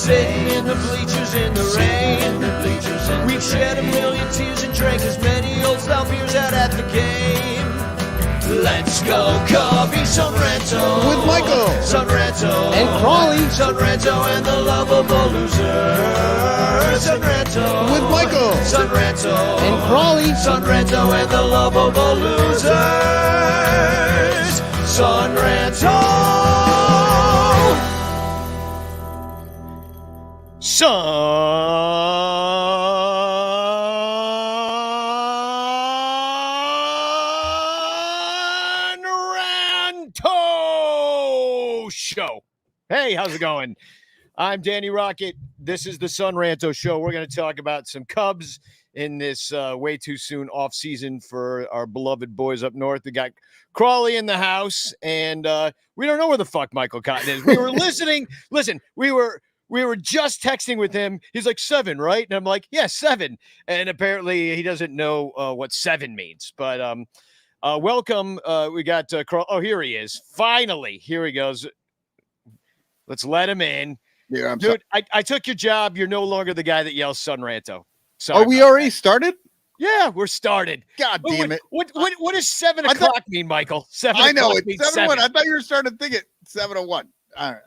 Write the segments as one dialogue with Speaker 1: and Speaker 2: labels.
Speaker 1: Sitting in the bleachers in the rain. We've shed a million tears and drank as many old style beers out at the game. Let's go Cubbies on Ranto
Speaker 2: with Michael,
Speaker 1: Son Ranto
Speaker 2: and Crawlys,
Speaker 1: Son Ranto and the lovable losers. Son Ranto
Speaker 2: with Michael,
Speaker 1: Son Ranto
Speaker 2: and Crawlys,
Speaker 1: Son Ranto and the lovable losers. Son Ranto.
Speaker 3: Ranto Show. Hey, how's it going? I'm Danny Rocket. This is the Son Ranto Show. We're going to talk about some Cubs in this way too soon off season for our beloved boys up north. We got Crawley in the house, and we don't know where the fuck Michael Cotton is. We were listening. Listen, we were just texting with him. He's like, 7, right? And I'm like, yeah, 7. And apparently he doesn't know what 7 means. But welcome. We got oh, here he is. Finally, here he goes. Let's let him in.
Speaker 2: Yeah,
Speaker 3: dude, I took your job. You're no longer the guy that yells Son Ranto.
Speaker 2: Are we already started?
Speaker 3: Yeah, we're started.
Speaker 2: God damn it.
Speaker 3: What does 7 o'clock mean, Michael? 7
Speaker 2: I know,
Speaker 3: it's
Speaker 2: 7:01. I thought you were starting to think it 7:01. I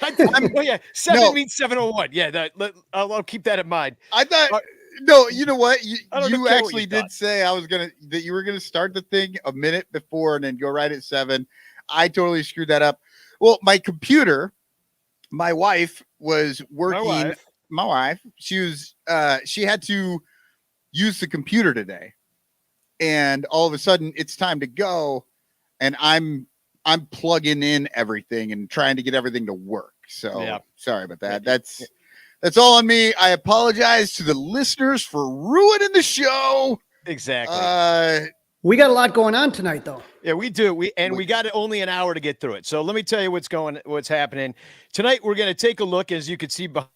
Speaker 2: don't know.
Speaker 3: Oh, yeah, 7 means 7:01. Yeah, I'll keep that in mind.
Speaker 2: I thought no, you know what? You actually
Speaker 3: did
Speaker 2: say that you were gonna start the thing a minute before and then go right at 7. I totally screwed that up. Well, my computer, my wife was working. My wife, she had to use the computer today, and all of a sudden it's time to go, and I'm plugging in everything and trying to get everything to work. So yeah. Sorry about that. That's all on me. I apologize to the listeners for ruining the show.
Speaker 3: Exactly.
Speaker 4: We got a lot going on tonight, though.
Speaker 3: Yeah, we do. We got only an hour to get through it. So let me tell you what's happening tonight. We're going to take a look, as you can see behind.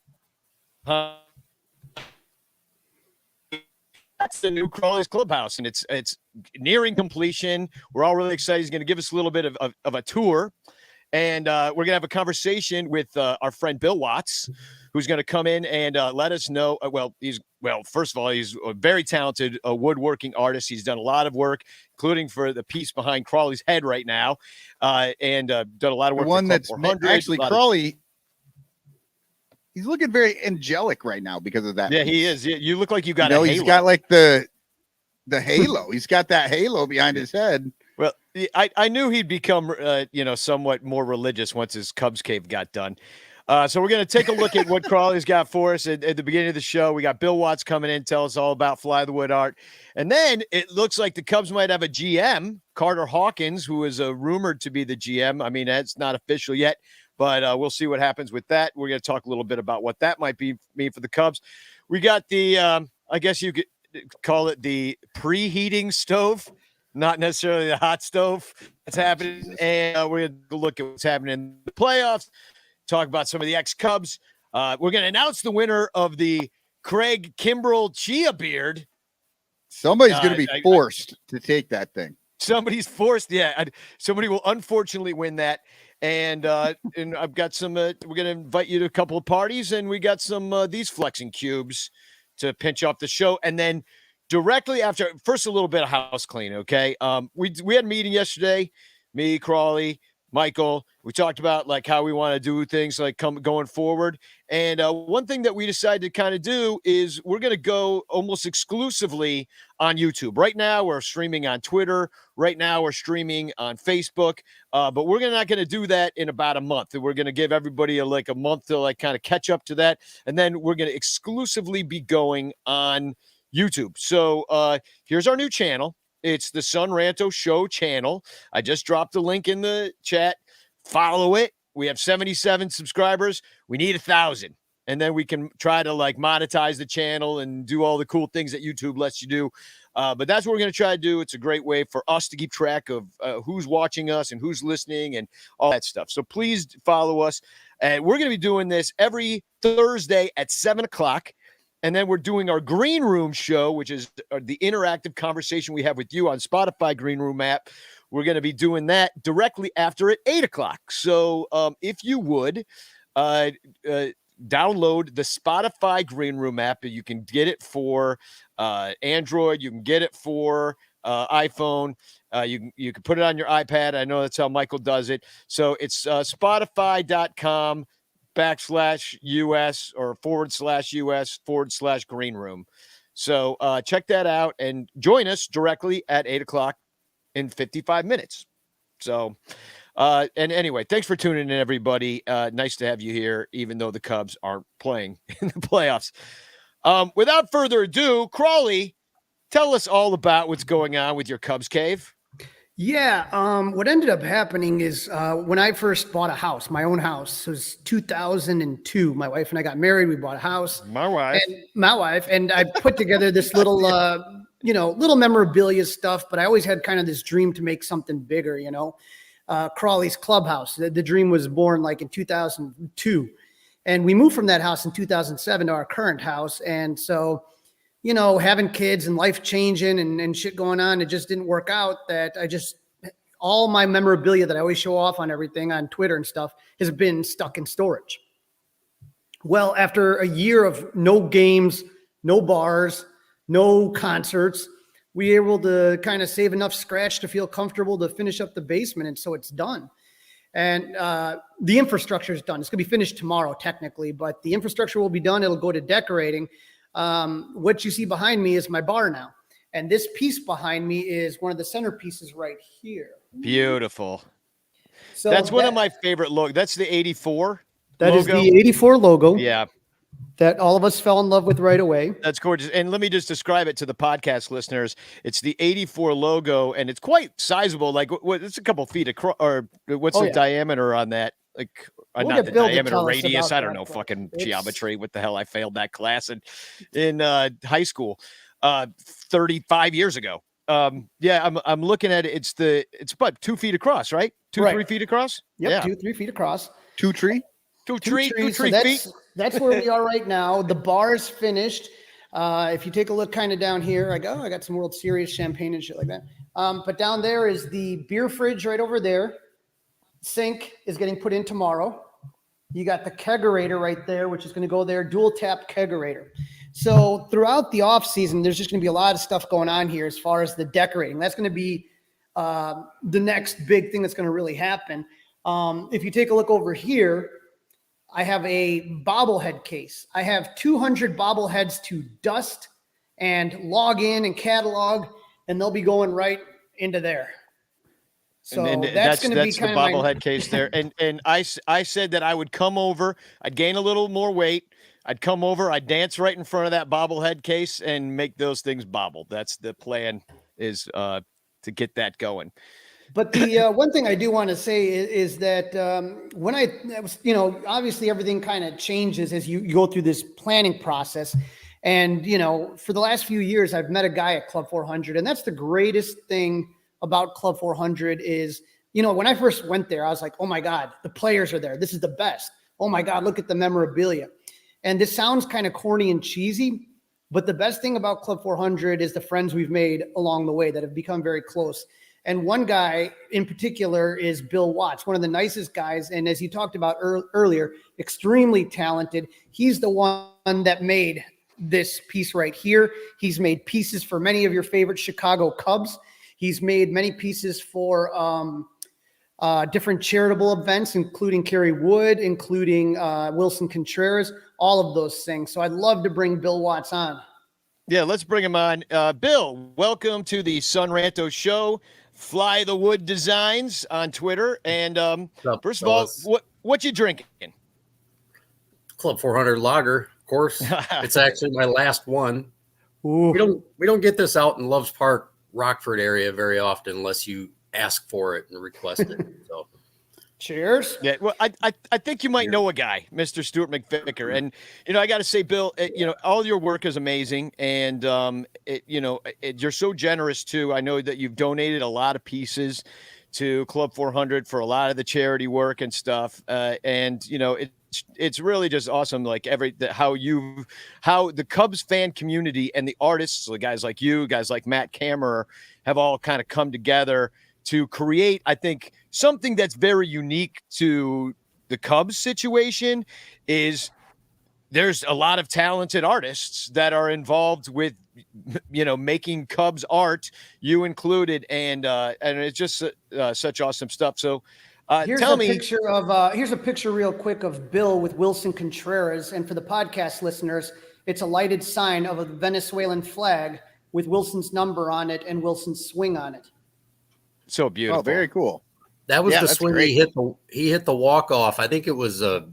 Speaker 3: That's the new Crawlys Clubhouse, and it's nearing completion. We're all really excited. He's going to give us a little bit of a tour, and we're going to have a conversation with our friend Bill Watts, who's going to come in and let us know. First of all, he's a very talented woodworking artist. He's done a lot of work, including for the piece behind Crawley's head right now, and done a lot of work.
Speaker 2: The one that's actually Crawley. He's looking very angelic right now because of that.
Speaker 3: Yeah, piece. He is. You look like you got a halo.
Speaker 2: He's got like the halo. He's got that halo behind his head.
Speaker 3: Well, I knew he'd become, somewhat more religious once his Cubs cave got done. So we're going to take a look at what Crawley's got for us at the beginning of the show. We got Bill Watts coming in, tell us all about Fly the Wood art. And then it looks like the Cubs might have a GM, Carter Hawkins, who is rumored to be the GM. I mean, that's not official yet, but we'll see what happens with that. We're going to talk a little bit about what that might mean for the Cubs. We got the, I guess you could call it the preheating stove, not necessarily the hot stove that's happening. And we're going to look at what's happening in the playoffs, talk about some of the ex-Cubs. We're going to announce the winner of the Craig Kimbrell Chia Beard.
Speaker 2: Somebody's going to be forced to take that thing.
Speaker 3: Somebody's forced. Yeah. Somebody will unfortunately win that. And I've got some, we're going to invite you to a couple of parties, and we got some, these flexing cubes to pinch off the show. And then directly after, first, a little bit of house clean. Okay. We had a meeting yesterday, me, Crawley, Michael. We talked about like how we want to do things like going forward. And one thing that we decided to kind of do is we're going to go almost exclusively on YouTube. Right now we're streaming on Twitter. Right now we're streaming on Facebook. But we're not going to do that in about a month. We're going to give everybody a month to like kind of catch up to that. And then we're going to exclusively be going on YouTube. So here's our new channel. It's the Son Ranto Show channel. I just dropped the link in the chat. Follow it. We have 77 subscribers. We need 1,000. And then we can try to like monetize the channel and do all the cool things that YouTube lets you do. But that's what we're going to try to do. It's a great way for us to keep track of who's watching us and who's listening and all that stuff. So please follow us. And we're going to be doing this every Thursday at 7 o'clock. And then we're doing our Green Room show, which is the interactive conversation we have with you on Spotify Green Room app. We're going to be doing that directly after at 8 o'clock. So if you would download the Spotify Green Room app. You can get it for Android. You can get it for iPhone. You can put it on your iPad. I know that's how Michael does it. So it's spotify.com/US or /US/Green Room. So check that out and join us directly at 8:00 in 55 minutes. So, and anyway, thanks for tuning in, everybody. Nice to have you here, even though the Cubs aren't playing in the playoffs. Without further ado, Crawley, tell us all about what's going on with your Cubs cave.
Speaker 4: Yeah. What ended up happening is when I first bought a house, my own house, it was 2002. My wife and I got married. We bought a house.
Speaker 3: My wife.
Speaker 4: And I put together this little, little memorabilia stuff, but I always had kind of this dream to make something bigger, Crawlys Clubhouse. The dream was born like in 2002. And we moved from that house in 2007 to our current house. And so, having kids and life changing and shit going on, it just didn't work out. That all my memorabilia that I always show off on everything on Twitter and stuff has been stuck in storage. Well, after a year of no games, no bars, no concerts, we were able to kind of save enough scratch to feel comfortable to finish up the basement. And so it's done. And the infrastructure is done. It's going to be finished tomorrow, technically, but the infrastructure will be done. It'll go to decorating. What you see behind me is my bar now. And this piece behind me is one of the centerpieces right here.
Speaker 3: Beautiful.
Speaker 4: So
Speaker 3: that's one of my favorite logos. That's the 84.
Speaker 4: That
Speaker 3: logo.
Speaker 4: Is the 84 logo.
Speaker 3: Yeah.
Speaker 4: That all of us fell in love with right away.
Speaker 3: That's gorgeous. And let me just describe it to the podcast listeners. It's the 84 logo, and it's quite sizable. Like, it's a couple feet across, or what's the diameter on that? Like, not the diameter, radius. I don't know, fucking geometry. What the hell? I failed that class in high school 35 years ago. Yeah, I'm looking at it. It's about 2 feet across, right? 3 feet across?
Speaker 4: Yep, yeah. 2-3 feet across.
Speaker 2: Two trees.
Speaker 4: Feet. That's where we are right now. The bar is finished. If you take a look kind of down here, I got some World Series champagne and shit like that. But down there is the beer fridge right over there. Sink is getting put in tomorrow. You got the kegerator right there, which is going to go there, dual tap kegerator. So throughout the off season, there's just going to be a lot of stuff going on here as far as the decorating. That's going to be the next big thing that's going to really happen. If you take a look over here, I have a bobblehead case. I have 200 bobbleheads to dust and log in and catalog, and they'll be going right into there. So that's going to be kind
Speaker 3: of the bobblehead case there. And I said that I would come over. I'd gain a little more weight. I'd come over. I'd dance right in front of that bobblehead case and make those things bobble. That's the plan, is to get that going.
Speaker 4: But the one thing I do want to say is that when I was, obviously everything kind of changes as you go through this planning process. And, for the last few years, I've met a guy at Club 400, and that's the greatest thing about Club 400 is, when I first went there, I was like, oh my God, the players are there. This is the best. Oh my God, look at the memorabilia. And this sounds kind of corny and cheesy, but the best thing about Club 400 is the friends we've made along the way that have become very close. And one guy in particular is Bill Watts, one of the nicest guys. And as you talked about earlier, extremely talented. He's the one that made this piece right here. He's made pieces for many of your favorite Chicago Cubs. He's made many pieces for different charitable events, including Kerry Wood, including Wilson Contreras, all of those things. So I'd love to bring Bill Watts on.
Speaker 3: Yeah, let's bring him on. Bill, welcome to the Son Ranto Show. Fly the Wood Designs on Twitter. And first of all, what you drinking?
Speaker 5: Club 400 lager, of course. It's actually my last one. Ooh. We don't get this out in Loves Park, Rockford area very often unless you ask for it and request it. So
Speaker 4: cheers.
Speaker 3: Yeah, well, I think you might know a guy, Mr. Stuart McVicker. And, I got to say, Bill, all your work is amazing. And, you're so generous, too. I know that you've donated a lot of pieces to Club 400 for a lot of the charity work and stuff. It's really just awesome. Like how the Cubs fan community and the artists, so guys like you, guys like Matt Kammerer, have all kind of come together to create, I think, something that's very unique to the Cubs situation is there's a lot of talented artists that are involved with, making Cubs art, you included, and it's just such awesome stuff. So
Speaker 4: here's
Speaker 3: tell
Speaker 4: a
Speaker 3: me.
Speaker 4: Here's a picture real quick of Bill with Wilson Contreras. And for the podcast listeners, it's a lighted sign of a Venezuelan flag with Wilson's number on it and Wilson's swing on it.
Speaker 3: So beautiful.
Speaker 2: Oh, very cool.
Speaker 5: That was the swing
Speaker 2: great.
Speaker 5: he hit the walk-off. I think it was a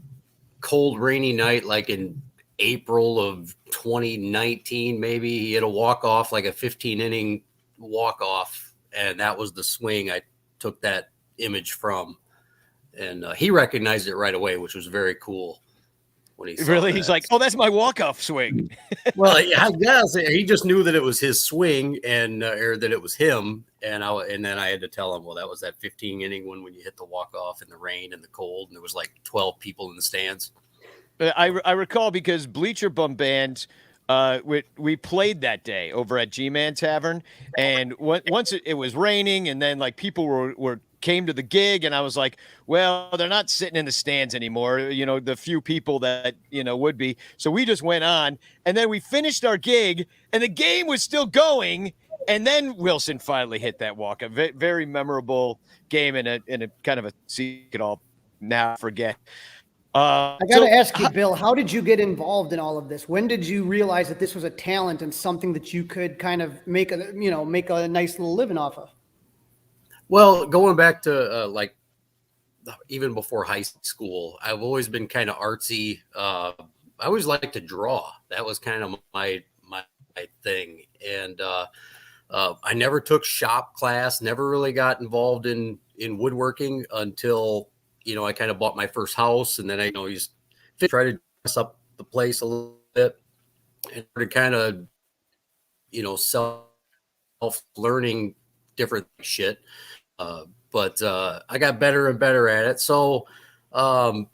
Speaker 5: cold, rainy night, like in April of 2019, maybe. He hit a walk-off, like a 15-inning walk-off, and that was the swing I took that image from. And he recognized it right away, which was very cool. When he saw
Speaker 3: really,
Speaker 5: that.
Speaker 3: he's like, "Oh, that's my walk-off swing."
Speaker 5: Well, I guess he just knew that it was his swing, and or that it was him. And then I had to tell him, well, that was that 15-inning one when you hit the walk-off in the rain and the cold, and there was like 12 people in the stands.
Speaker 3: I recall because Bleacher Bum Band, we played that day over at G-Man Tavern, and once it was raining, and then like people were came to the gig, and I was like, well, they're not sitting in the stands anymore, the few people that would be. So we just went on, and then we finished our gig, and the game was still going, and then Wilson finally hit that walk. A very memorable game, in a kind of a secret I'll now forget.
Speaker 4: I got to ask you, Bill, how did you get involved in all of this? When did you realize that this was a talent and something that you could kind of make a nice little living off of?
Speaker 5: Well, going back to like even before high school, I've always been kind of artsy. I always liked to draw. That was kind of my thing. And I never took shop class, never really got involved in woodworking until, I kind of bought my first house, and then I used to try to dress up the place a little bit, and to kind of, self-learning different shit. But I got better and better at it. So early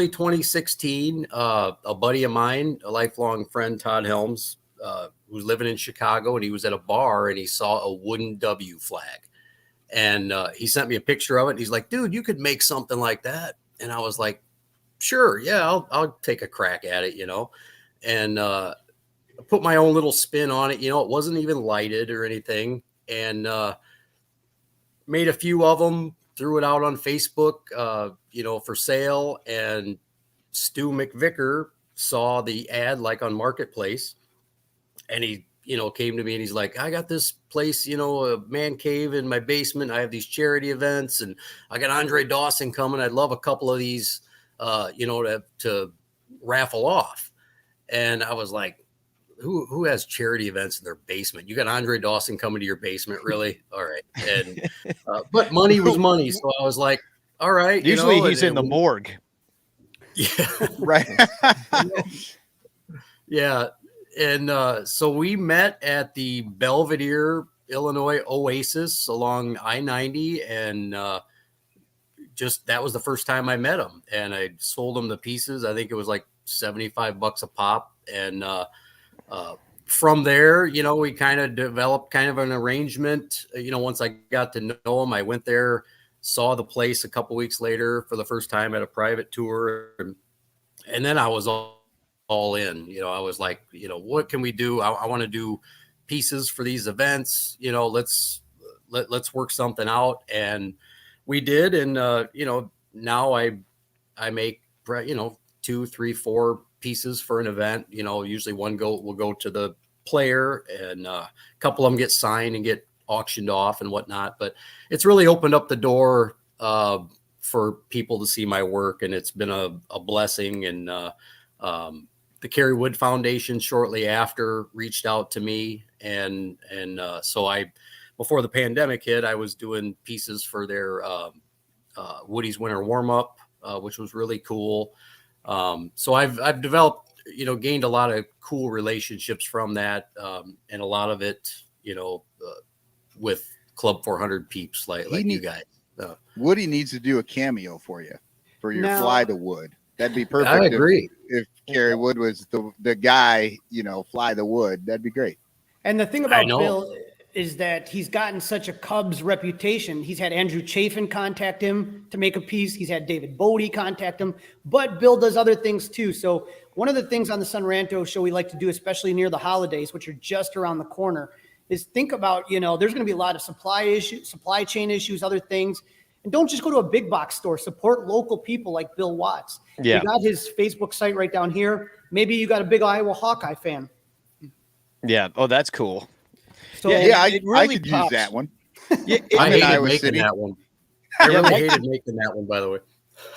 Speaker 5: 2016, a buddy of mine, a lifelong friend, Todd Helms, who's living in Chicago, and he was at a bar, and he saw a wooden W flag. And he sent me a picture of it. And he's like, dude, you could make something like that. And I was like, sure. Yeah, I'll take a crack at it, and put my own little spin on it. It wasn't even lighted or anything. And made a few of them, threw it out on Facebook, for sale. And Stu McVicker saw the ad like on Marketplace, and he came to me, and he's like, I got this place, a man cave in my basement. I have these charity events, and I got Andre Dawson coming. I'd love a couple of these, to raffle off. And I was like, who has charity events in their basement? You got Andre Dawson coming to your basement? Really? All right. And, but money was money. So I was like, all right.
Speaker 3: Usually he's in the morgue.
Speaker 5: Yeah.
Speaker 2: Right.
Speaker 5: Yeah. And so we met at the Belvedere, Illinois Oasis along I-90. And that was the first time I met him. And I sold him the pieces. I think it was like $75 a pop. And from there, we kind of developed kind of an arrangement. Once I got to know him, I went there, saw the place a couple weeks later for the first time at a private tour. And then I was all in. I was like, what can we do? I want to do pieces for these events. Let's work something out. And we did. And, now I make, 2, 3, 4 pieces for an event. Usually one will go to the player, and a couple of them get signed and get auctioned off and whatnot. But it's really opened up the door for people to see my work, and it's been a blessing. And the Kerry Wood Foundation shortly after reached out to me, and so before the pandemic hit, I was doing pieces for their Woody's Winter Warm Up, which was really cool. So I've developed, gained a lot of cool relationships from that, and a lot of it, with Club 400 peeps like you guys.
Speaker 2: Woody needs to do a cameo for you for your Fly the Wood. That'd be perfect.
Speaker 5: I agree.
Speaker 2: If Kerry Wood was the guy, Fly the Wood, that'd be great.
Speaker 4: And the thing about Bill is that he's gotten such a Cubs reputation. He's had Andrew Chafin contact him to make a piece. He's had David Bodie contact him, but Bill does other things too. So one of the things on the Son Ranto show we like to do, especially near the holidays, which are just around the corner, is think about, there's going to be a lot of supply chain issues, other things. And don't just go to a big box store. Support local people like Bill Watts.
Speaker 3: Yeah.
Speaker 4: You got his Facebook site right down here. Maybe you got a big Iowa Hawkeye fan.
Speaker 3: Yeah. Oh, that's cool.
Speaker 4: So
Speaker 2: I
Speaker 3: really
Speaker 2: could
Speaker 3: pops.
Speaker 2: use that one.
Speaker 3: Yeah,
Speaker 5: I hated
Speaker 2: Iowa
Speaker 5: making
Speaker 2: City.
Speaker 5: that one. I really hated making that one, by the way.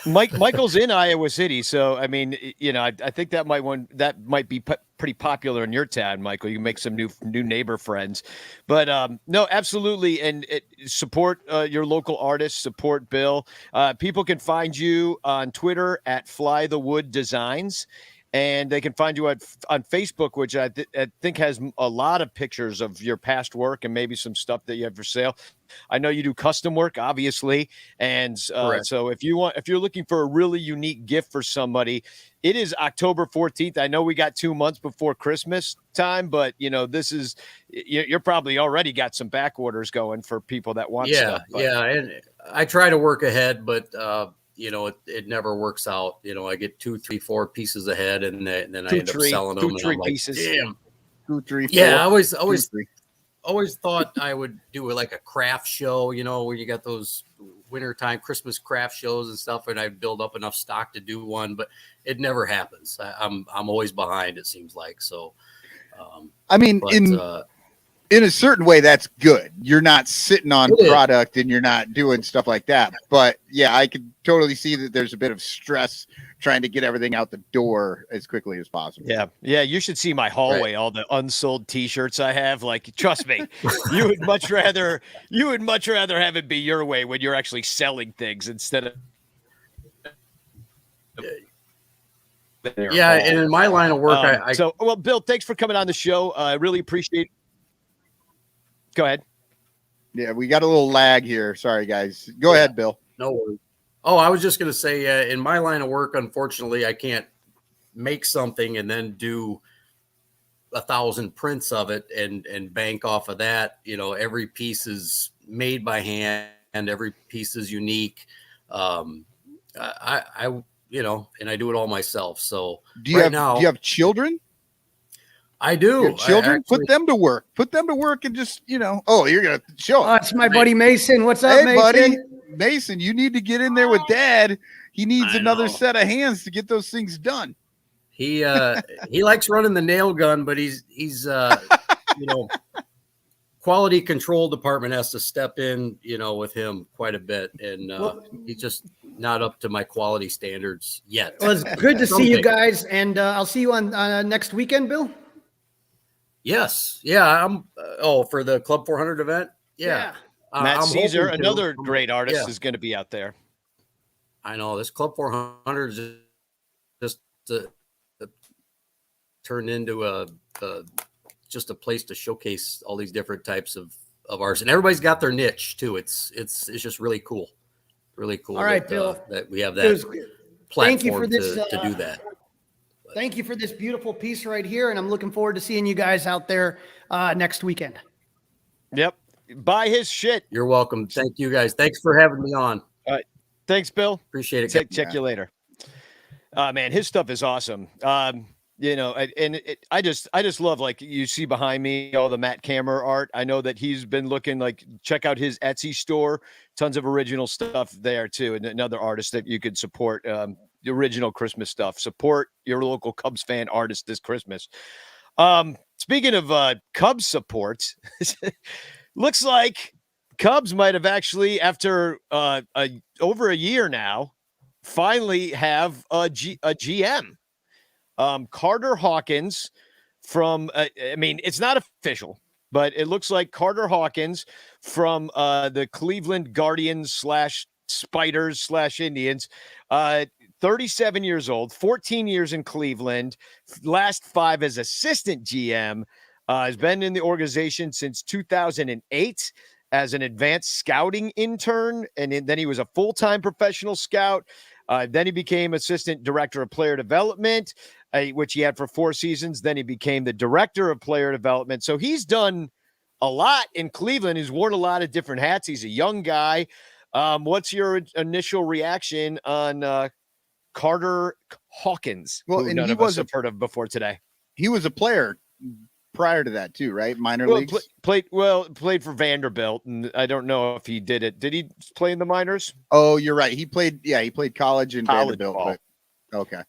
Speaker 3: Michael's in Iowa City, so I mean, I think that might be pretty popular in your town, Michael. You can make some new neighbor friends, but no, absolutely, and support your local artists. Support Bill. People can find you on Twitter at Fly the Wood Designs. And they can find you on Facebook, which I think has a lot of pictures of your past work and maybe some stuff that you have for sale. I know you do custom work, obviously, and so if you're looking for a really unique gift for somebody, it is October 14th. I know we got 2 months before Christmas time, but this is you're probably already got some back orders going for people that want stuff.
Speaker 5: Yeah, and I try to work ahead, but it never works out. I get 2, 3, 4 pieces ahead, and then I end up selling them.
Speaker 3: 2, 3 pieces.
Speaker 5: Damn.
Speaker 2: 2, 3, 4.
Speaker 5: Yeah, I
Speaker 2: 2, 3.
Speaker 5: always thought I would do like a craft show, where you got those wintertime Christmas craft shows and stuff, and I'd build up enough stock to do one, but it never happens. I'm always behind, it seems like. So,
Speaker 2: in a certain way, that's good. You're not sitting on product and you're not doing stuff like that. But yeah, I could totally see that there's a bit of stress trying to get everything out the door as quickly as possible.
Speaker 3: Yeah. Yeah. You should see my hallway, all the unsold t-shirts I have. Like, trust me, you would much rather have it be your way when you're actually selling things instead of.
Speaker 5: Yeah. And in my line of work,
Speaker 3: well, Bill, thanks for coming on the show. I really appreciate it. Go ahead.
Speaker 2: Yeah, we got a little lag here. Sorry, guys. Go ahead, Bill.
Speaker 5: No worries. Oh, I was just going to say, in my line of work, unfortunately, I can't make something and then do 1,000 prints of it and bank off of that. Every piece is made by hand and every piece is unique. And I do it all myself. So
Speaker 2: do you have children?
Speaker 5: I do.
Speaker 2: Your children, put them to work. Put them to work and just, you're going to show them.
Speaker 4: Oh, it's my buddy Mason. What's up, Mason?
Speaker 2: Buddy. Mason, you need to get in there with Dad. He needs another set of hands to get those things done.
Speaker 5: He likes running the nail gun, but he's quality control department has to step in, with him quite a bit. And he's just not up to my quality standards yet.
Speaker 4: Well, it's good to see you guys. And I'll see you on next weekend, Bill.
Speaker 5: Yes. Yeah. I'm for the Club 400 event. Yeah.
Speaker 3: Matt Caesar, another great artist, is going to be out there.
Speaker 5: I know this Club 400 is just turned into just a place to showcase all these different types of artists, and everybody's got their niche too. It's just really cool. Really cool.
Speaker 4: All right, Bill.
Speaker 5: That we have that platform
Speaker 4: thank you for this,
Speaker 5: to do that.
Speaker 4: Thank you for this beautiful piece right here, and I'm looking forward to seeing you guys out there next weekend.
Speaker 3: Yep. Buy his shit.
Speaker 5: You're welcome. Thank you, guys. Thanks for having me on.
Speaker 3: All right. Thanks, Bill.
Speaker 5: Appreciate it.
Speaker 3: Check you later. Man, his stuff is awesome. I just love, like, you see behind me all the Matt Kammer art. I know that he's been looking, like, check out his Etsy store. Tons of original stuff there too, and another artist that you could support. The original Christmas stuff. Support your local Cubs fan artist this Christmas. Speaking of Cubs support, looks like Cubs might have actually, after over a year now, finally have a GM. Carter Hawkins from, it's not official, but it looks like Carter Hawkins from the Cleveland Guardians / Spiders / Indians, 37 years old, 14 years in Cleveland, last 5 as assistant GM, has been in the organization since 2008 as an advanced scouting intern. And then he was a full-time professional scout. Then he became assistant director of player development, which he had for 4 seasons. Then he became the director of player development. So he's done a lot in Cleveland. He's worn a lot of different hats. He's a young guy. What's your initial reaction on Carter Hawkins,
Speaker 2: Well,
Speaker 3: who
Speaker 2: and
Speaker 3: none
Speaker 2: he
Speaker 3: of us
Speaker 2: was
Speaker 3: have heard of before today?
Speaker 2: He was a player prior to that too, right? Minor
Speaker 3: Well,
Speaker 2: leagues.
Speaker 3: played for Vanderbilt, and I don't know if he did it. Did he play in the minors?
Speaker 2: Oh, you're right. He played college in
Speaker 3: College
Speaker 2: Vanderbilt,
Speaker 3: ball.
Speaker 2: but okay.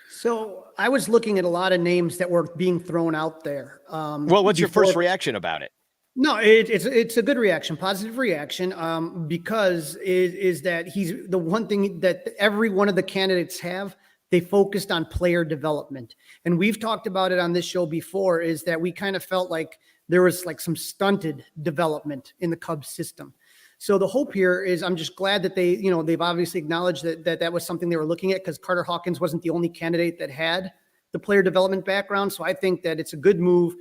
Speaker 4: So I was looking at a lot of names that were being thrown out there.
Speaker 3: Well, what's your first reaction about it?
Speaker 4: No, it's a good reaction, positive reaction, because is that he's the one thing that every one of the candidates have. They focused on player development, and we've talked about it on this show before. Is that we kind of felt like there was like some stunted development in the Cubs system. So the hope here is I'm just glad that they've obviously acknowledged that was something they were looking at, because Carter Hawkins wasn't the only candidate that had the player development background. So I think that it's a good move.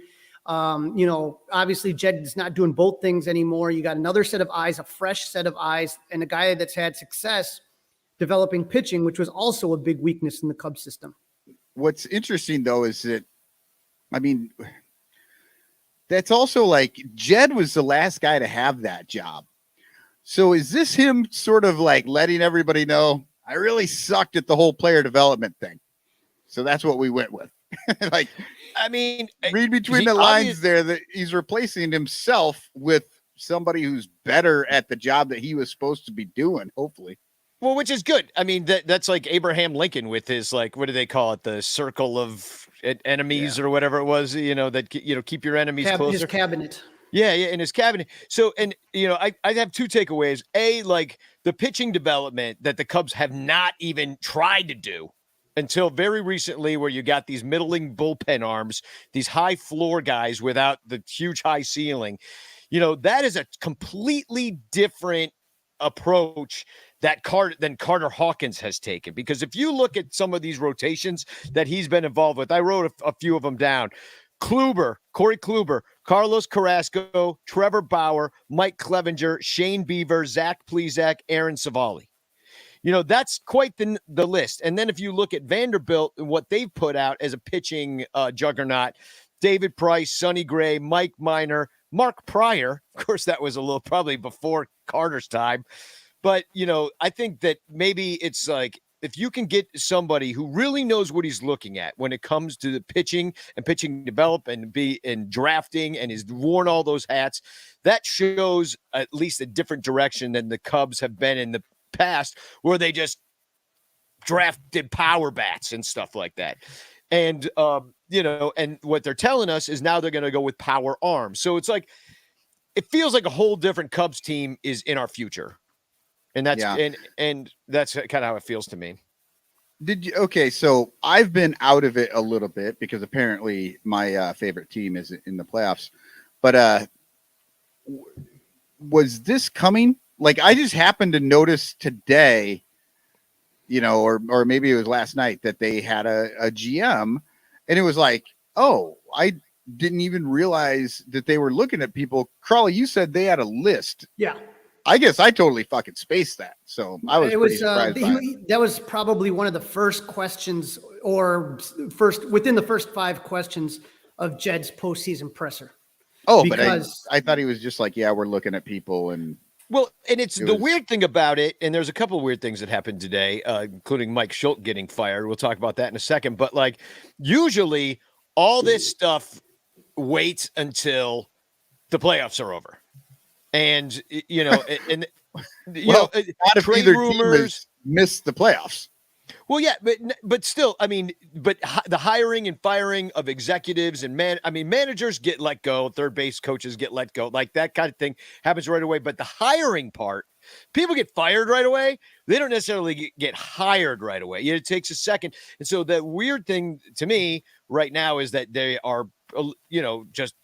Speaker 4: Obviously Jed is not doing both things anymore. You got another set of eyes, a fresh set of eyes, and a guy that's had success developing pitching, which was also a big weakness in the Cubs system.
Speaker 2: What's interesting though is that, I mean, that's also like Jed was the last guy to have that job. So is this him sort of like letting everybody know I really sucked at the whole player development thing? So that's what we went with. Like,
Speaker 3: I mean,
Speaker 2: read between the lines there that he's replacing himself with somebody who's better at the job that he was supposed to be doing, hopefully.
Speaker 3: Well, which is good. I mean, that's like Abraham Lincoln with his, like, what do they call it? The circle of enemies or whatever it was, keep your enemies closer.
Speaker 4: His cabinet.
Speaker 3: Yeah, in his cabinet. So, and, I have two takeaways. A, like the pitching development that the Cubs have not even tried to do until very recently, where you got these middling bullpen arms, these high floor guys without the huge high ceiling. That is a completely different approach than Carter Hawkins has taken. Because if you look at some of these rotations that he's been involved with, I wrote a few of them down. Corey Kluber, Carlos Carrasco, Trevor Bauer, Mike Clevenger, Shane Bieber, Zach Plesac, Aaron Savali. That's quite the list. And then if you look at Vanderbilt and what they've put out as a pitching juggernaut, David Price, Sonny Gray, Mike Minor, Mark Pryor. Of course, that was a little probably before Carter's time. But, I think that maybe it's like, if you can get somebody who really knows what he's looking at when it comes to the pitching and pitching development and be in drafting and has worn all those hats, that shows at least a different direction than the Cubs have been in the past, where they just drafted power bats and stuff like that. And, and what they're telling us is now they're going to go with power arms. So it's like, it feels like a whole different Cubs team is in our future. And that's, and that's kind of how it feels to me.
Speaker 2: Okay. So I've been out of it a little bit because apparently my favorite team is in the playoffs, but, was this coming? Like, I just happened to notice today, or maybe it was last night, that they had a GM, and it was like, oh, I didn't even realize that they were looking at people. Crawley, you said they had a list.
Speaker 4: Yeah.
Speaker 2: I guess I totally fucking spaced that. So I was pretty surprised by it.
Speaker 4: That was probably one of the first questions, or within the first 5 questions of Jed's postseason presser.
Speaker 2: Oh, because I thought he was just like, yeah, we're looking at people. And
Speaker 3: well, and it's the weird thing about it, and there's a couple of weird things that happened today, including Mike Schultz getting fired. We'll talk about that in a second. But like, usually all this stuff waits until the playoffs are over. And, trade rumors
Speaker 2: missed the playoffs.
Speaker 3: Well, yeah, but still, I mean, the hiring and firing of executives and managers get let go, third base coaches get let go, like that kind of thing happens right away. But the hiring part, people get fired right away. They don't necessarily get hired right away. It takes a second. And so the weird thing to me right now is that they are, just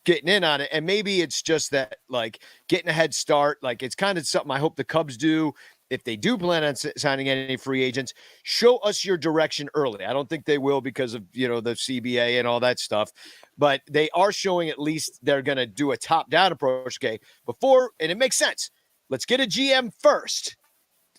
Speaker 3: getting in on it. And maybe it's just that, like, getting a head start. Like, it's kind of something I hope the Cubs do. If they do plan on signing any free agents, show us your direction early. I don't think they will because of, the CBA and all that stuff, but they are showing at least they're going to do a top-down approach. Okay, and it makes sense. Let's get a GM first.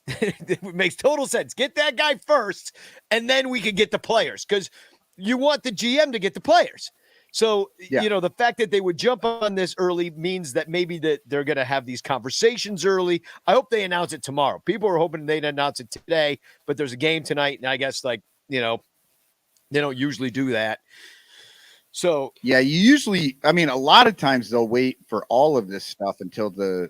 Speaker 3: It makes total sense. Get that guy first, and then we can get the players, because you want the GM to get the players. So,
Speaker 2: Yeah.
Speaker 3: you know, the fact that they would jump on this early means that maybe that they're going to have these conversations early. I hope they announce it tomorrow. People are hoping they'd announce it today, but there's a game tonight. And I guess, like, you know, they don't usually do that. So,
Speaker 2: yeah, you usually, I mean, a lot of times they'll wait for all of this stuff until the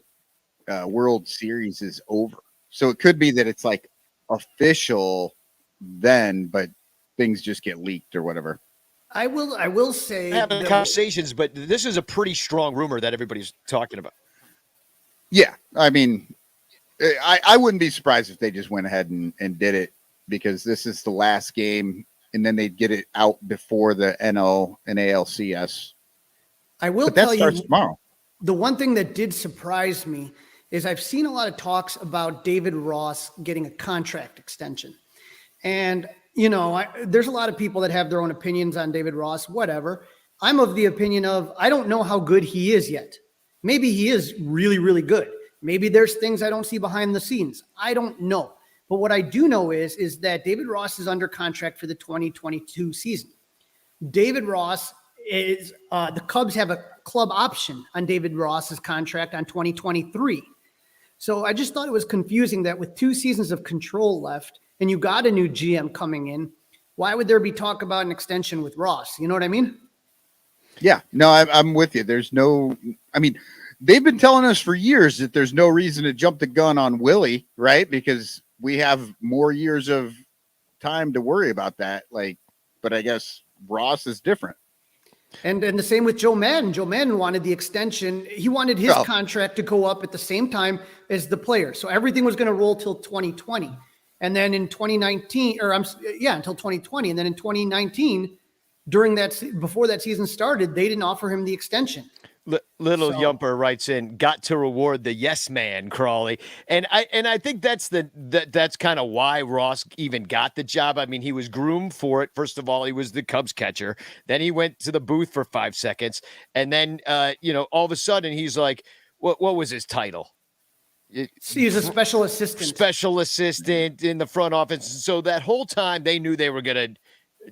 Speaker 2: World Series is over. So it could be that it's like official then, but things just get leaked or whatever.
Speaker 4: I will say
Speaker 3: having conversations, but this is a pretty strong rumor that everybody's talking about.
Speaker 2: Yeah. I mean, I wouldn't be surprised if they just went ahead and did it, because this is the last game and then they'd get it out before the NL and ALCS.
Speaker 4: I will
Speaker 2: but that
Speaker 4: tell
Speaker 2: starts
Speaker 4: you
Speaker 2: tomorrow.
Speaker 4: The one thing that did surprise me is I've seen a lot of talks about David Ross getting a contract extension. And, you know, there's a lot of people that have their own opinions on David Ross, whatever. I'm of the opinion of, I don't know how good he is yet. Maybe he is really, really good. Maybe there's things I don't see behind the scenes. I don't know. But what I do know is that David Ross is under contract for the 2022 season. David Ross is, the Cubs have a club option on David Ross's contract on 2023. So I just thought it was confusing that with 2 seasons of control left and you got a new GM coming in, why would there be talk about an extension with Ross? You know what I mean?
Speaker 2: Yeah, no, I'm with you. There's no, I mean, they've been telling us for years that there's no reason to jump the gun on Willie, right? Because we have more years of time to worry about that. Like, but I guess Ross is different.
Speaker 4: And the same with Joe Madden. Joe Madden wanted the extension. He wanted his contract to go up at the same time as the player. So everything was going to roll till 2020. And then in 2019, until 2020. And then in 2019, before that season started, they didn't offer him the extension.
Speaker 3: Little Yumper writes in, got to reward the yes man, Crawley. And I think that's that's kind of why Ross even got the job. I mean, he was groomed for it. First of all, he was the Cubs catcher. Then he went to the booth for 5 seconds. And then, all of a sudden he's like, what was his title?
Speaker 4: He's a special assistant.
Speaker 3: Special assistant in the front office. So that whole time they knew they were going to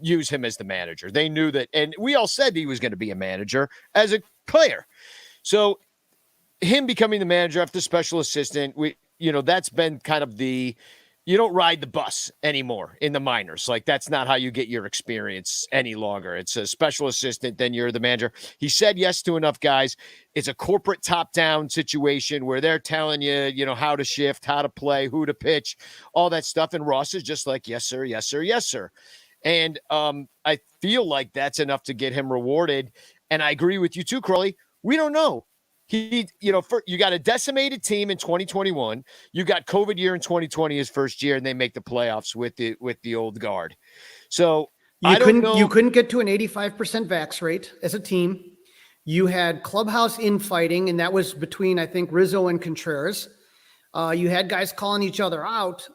Speaker 3: use him as the manager. They knew that. And we all said he was going to be a manager as a player. So him becoming the manager after special assistant, that's been kind of you don't ride the bus anymore in the minors. Like, that's not how you get your experience any longer. It's a special assistant, then you're the manager. He said yes to enough guys. It's a corporate top-down situation where they're telling you, how to shift, how to play, who to pitch, all that stuff. And Ross is just like, yes, sir, yes, sir, yes, sir. And I feel like that's enough to get him rewarded. And I agree with you too, Crawley. We don't know. You got a decimated team in 2021. You got COVID year in 2020, his first year, and they make the playoffs with the old guard. So
Speaker 4: you couldn't get to an 85% vax rate as a team. You had clubhouse infighting, and that was between, I think, Rizzo and Contreras. You had guys calling each other out.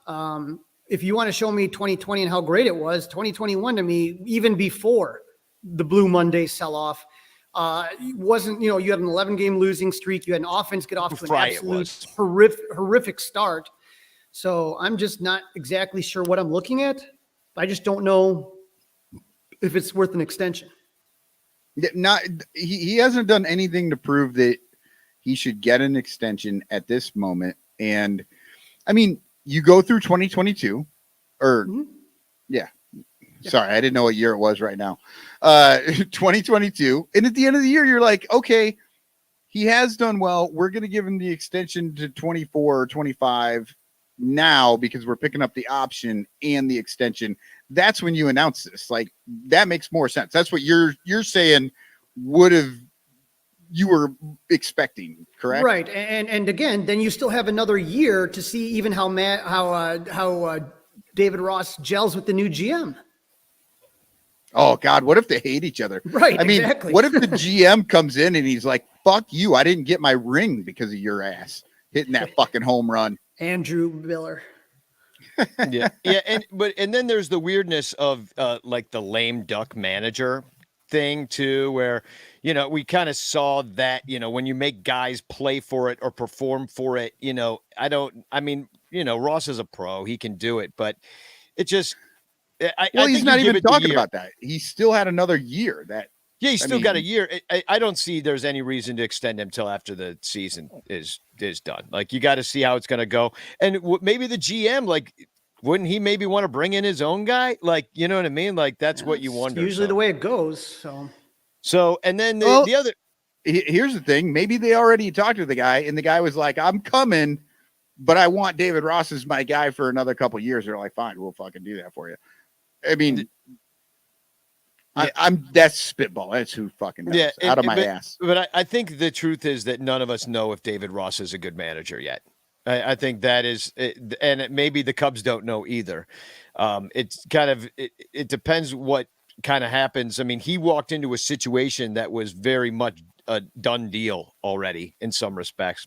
Speaker 4: If you want to show me 2020 and how great it was, 2021 to me, even before the Blue Monday sell-off, wasn't, you had an 11-game losing streak. You had an offense get off to an absolute horrific start. So I'm just not exactly sure what I'm looking at. I just don't know if it's worth an extension.
Speaker 2: He hasn't done anything to prove that he should get an extension at this moment. And I mean, you go through 2022 Sorry, I didn't know what year it was right now. 2022. And at the end of the year, you're like, okay, he has done well. We're going to give him the extension to 24 or 25 now because we're picking up the option and the extension. That's when you announce this. Like, that makes more sense. That's what you're saying you were expecting, correct?
Speaker 4: Right. And again, then you still have another year to see even how David Ross gels with the new GM.
Speaker 2: Oh God, what if they hate each other?
Speaker 4: Right.
Speaker 2: I mean,
Speaker 4: exactly.
Speaker 2: What if the GM comes in and he's like, fuck you, I didn't get my ring because of your ass hitting that fucking home run.
Speaker 4: Andrew Miller.
Speaker 3: Yeah. And then there's the weirdness of like the lame duck manager thing too, where, we kind of saw that, when you make guys play for it or perform for it, Ross is a pro, he can do it, but it just,
Speaker 2: he's not even talking about that. He still had another year that
Speaker 3: Yeah, he's still got a year. I don't see there's any reason to extend him till after the season is done. Like, you got to see how it's going to go. And maybe the GM, like, wouldn't he maybe want to bring in his own guy? Like, you know what I mean? Like, that's what you wonder.
Speaker 4: Usually the way it goes.
Speaker 3: So, and then the other.
Speaker 2: Here's the thing. Maybe they already talked to the guy, and the guy was like, I'm coming, but I want David Ross as my guy for another couple of years. They're like, fine, we'll fucking do that for you. I mean, that's spitball. That's who fucking knows. Out of my ass.
Speaker 3: But I think the truth is that none of us know if David Ross is a good manager yet. I think that is, and maybe the Cubs don't know either. It's kind of, it depends what kind of happens. I mean, he walked into a situation that was very much a done deal already in some respects.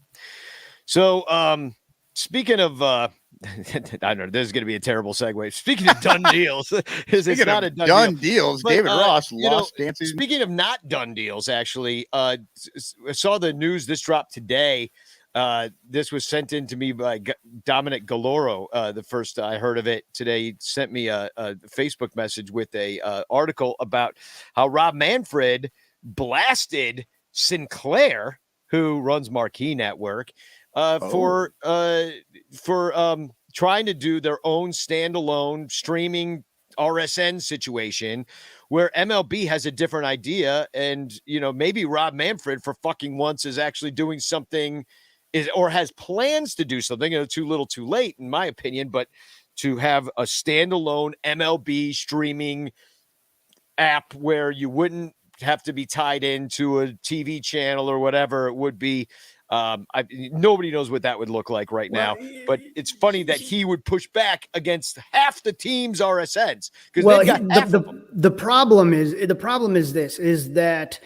Speaker 3: So, speaking of, I don't know, this is going to be a terrible segue. Speaking of done deals, it's not a done
Speaker 2: deals. But, David Ross lost dancing.
Speaker 3: Speaking of not done deals, actually, I saw the news. This dropped today. This was sent in to me by Dominic Galoro. The first I heard of it today, he sent me a Facebook message with a article about how Rob Manfred blasted Sinclair, who runs Marquee Network, for trying to do their own standalone streaming RSN situation where MLB has a different idea. And, maybe Rob Manfred for fucking once is actually doing something or has plans to do something, too little too late, in my opinion, but to have a standalone MLB streaming app where you wouldn't have to be tied into a TV channel or whatever it would be. Nobody knows what that would look like right now, but it's funny that he would push back against half the team's RSNs because
Speaker 4: the problem is that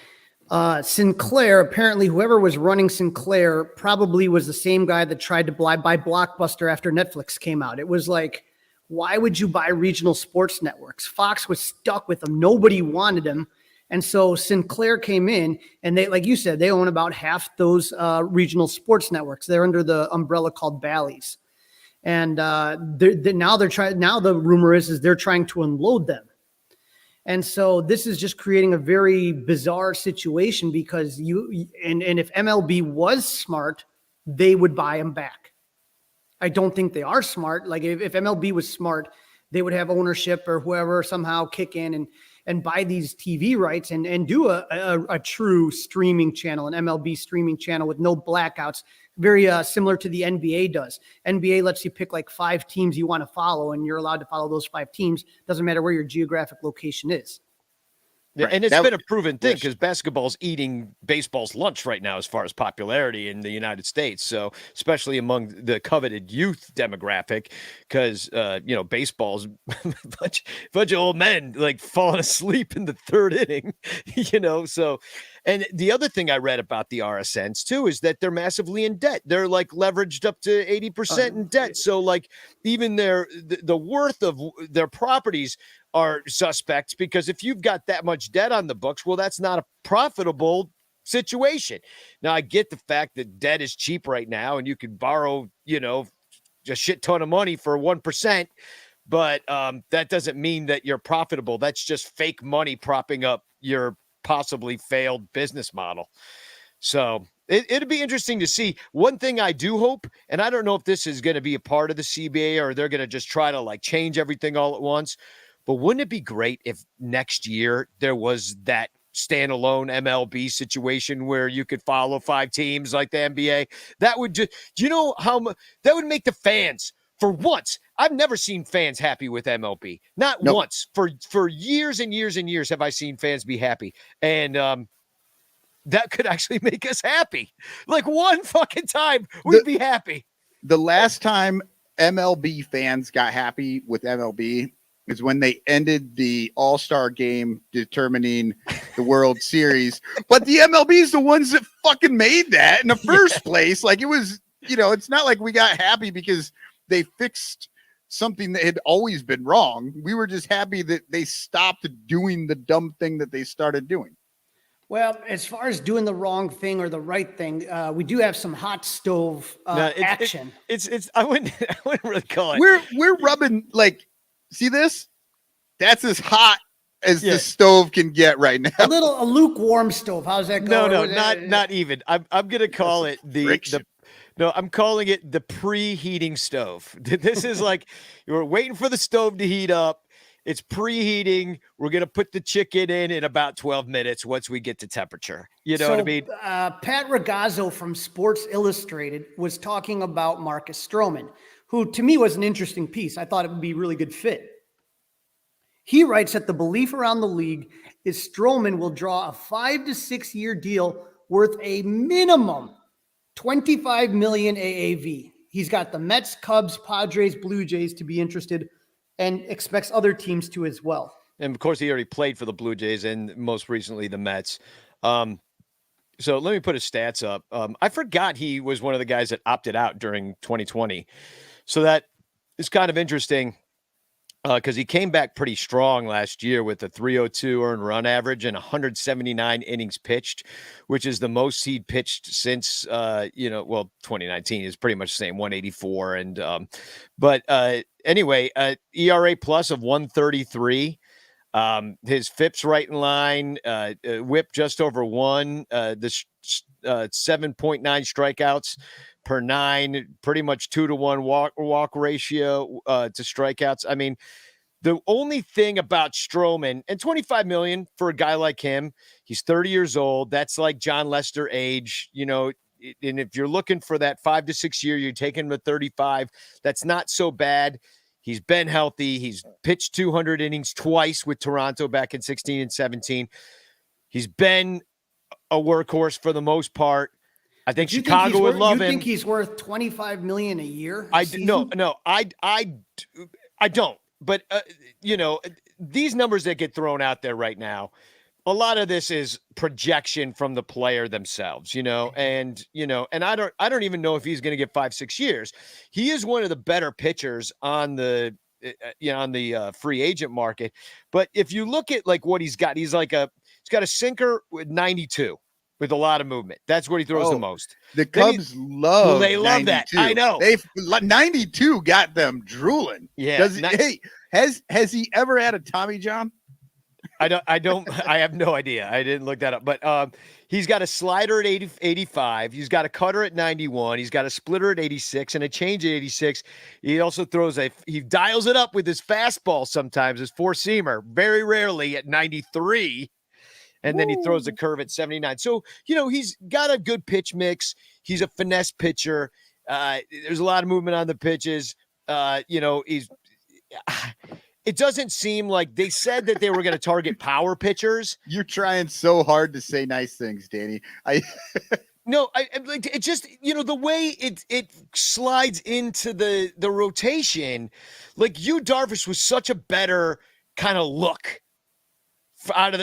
Speaker 4: Sinclair, apparently whoever was running Sinclair probably was the same guy that tried to buy Blockbuster after Netflix came out. It was like, why would you buy regional sports networks? Fox was stuck with them. Nobody wanted them. And so Sinclair came in, and they, like you said, they own about half those regional sports networks. They're under the umbrella called Bally's. And now the rumor is they're trying to unload them. And so this is just creating a very bizarre situation because if MLB was smart, they would buy them back. I don't think they are smart. Like if MLB was smart, they would have ownership or whoever somehow kick in and buy these TV rights and do a true streaming channel, an MLB streaming channel with no blackouts, very similar to the NBA does. NBA lets you pick like 5 teams you want to follow, and you're allowed to follow those 5 teams. Doesn't matter where your geographic location is.
Speaker 3: Yeah, and it's been a proven thing because basketball's eating baseball's lunch right now as far as popularity in the United States. So especially among the coveted youth demographic, because baseball's a bunch of old men like falling asleep in the 3rd inning. So. And the other thing I read about the RSNs too is that they're massively in debt. They're like leveraged up to 80% in debt. So like even the worth of their properties are suspects, because if you've got that much debt on the books, well, that's not a profitable situation. Now I get the fact that debt is cheap right now and you can borrow, a shit ton of money for 1%, but that doesn't mean that you're profitable. That's just fake money propping up your possibly failed business model. So it'd be interesting to see. One thing I do hope, and I don't know if this is going to be a part of the CBA or they're going to just try to like change everything all at once, but wouldn't it be great if next year there was that standalone MLB situation where you could follow 5 teams like the NBA? That would just, that would make the fans, for once, I've never seen fans happy with MLB. Not once. For years and years and years have I seen fans be happy. And that could actually make us happy. Like one fucking time, we'd be happy.
Speaker 2: The last time MLB fans got happy with MLB is when they ended the All-Star game determining the World Series. But the MLB is the ones that fucking made that in the first place. Like it was, it's not like we got happy because they fixed something that had always been wrong. We were just happy that they stopped doing the dumb thing that they started doing.
Speaker 4: Well, as far as doing the wrong thing or the right thing, we do have some hot stove action.
Speaker 3: I wouldn't really call it.
Speaker 2: We're rubbing like, see this? That's as hot as the stove can get right now.
Speaker 4: A lukewarm stove. How's that going?
Speaker 3: No, not even. I'm gonna call it I'm calling it the preheating stove. This is like you're waiting for the stove to heat up. It's preheating. We're going to put the chicken in about 12 minutes once we get to temperature. You know what I mean?
Speaker 4: Pat Ragazzo from Sports Illustrated was talking about Marcus Stroman, who to me was an interesting piece. I thought it would be a really good fit. He writes that the belief around the league is Stroman will draw a 5 to 6 year deal worth a minimum $25 million AAV. He's got the Mets, Cubs, Padres, Blue Jays to be interested, and expects other teams to as well.
Speaker 3: And of course, he already played for the Blue Jays and most recently the Mets. So let me put his stats up. I forgot he was one of the guys that opted out during 2020. So that is kind of interesting because he came back pretty strong last year with a 302 earned run average and 179 innings pitched, which is the most he'd pitched since, 2019 is pretty much the same, 184. And anyway, ERA plus of 133. His FIP's right in line, whip just over 1, the 7.9 strikeouts per 9, pretty much 2-to-1 walk ratio to strikeouts. I mean, the only thing about Stroman, and $25 million for a guy like him, he's 30 years old. That's like John Lester age, and if you're looking for that 5 to 6 year, you're taking him to 35. That's not so bad. He's been healthy. He's pitched 200 innings twice with Toronto back in 16 and 17. He's been a workhorse for the most part. I think Chicago would love him.
Speaker 4: You think he's worth $25 million a year?
Speaker 3: No, I don't. But these numbers that get thrown out there right now, a lot of this is projection from the player themselves, and I don't even know if he's going to get 5-6 years. He is one of the better pitchers on the free agent market. But if you look at like what he's got, he's got a sinker with 92 with a lot of movement. That's what he throws the most.
Speaker 2: The Cubs love 92.
Speaker 3: That. I know.
Speaker 2: 92 got them drooling.
Speaker 3: Yeah.
Speaker 2: Has he ever had a Tommy John?
Speaker 3: I have no idea. I didn't look that up, but he's got a slider at 85. He's got a cutter at 91. He's got a splitter at 86 and a change at 86. He also he dials it up with his fastball sometimes, his four-seamer, very rarely at 93. And then he throws the curve at 79. So, he's got a good pitch mix. He's a finesse pitcher. There's a lot of movement on the pitches. It doesn't seem like they said that they were going to target power pitchers.
Speaker 2: You're trying so hard to say nice things, Danny.
Speaker 3: No, it just, the way it slides into the rotation, like Darvish was such a better kind of look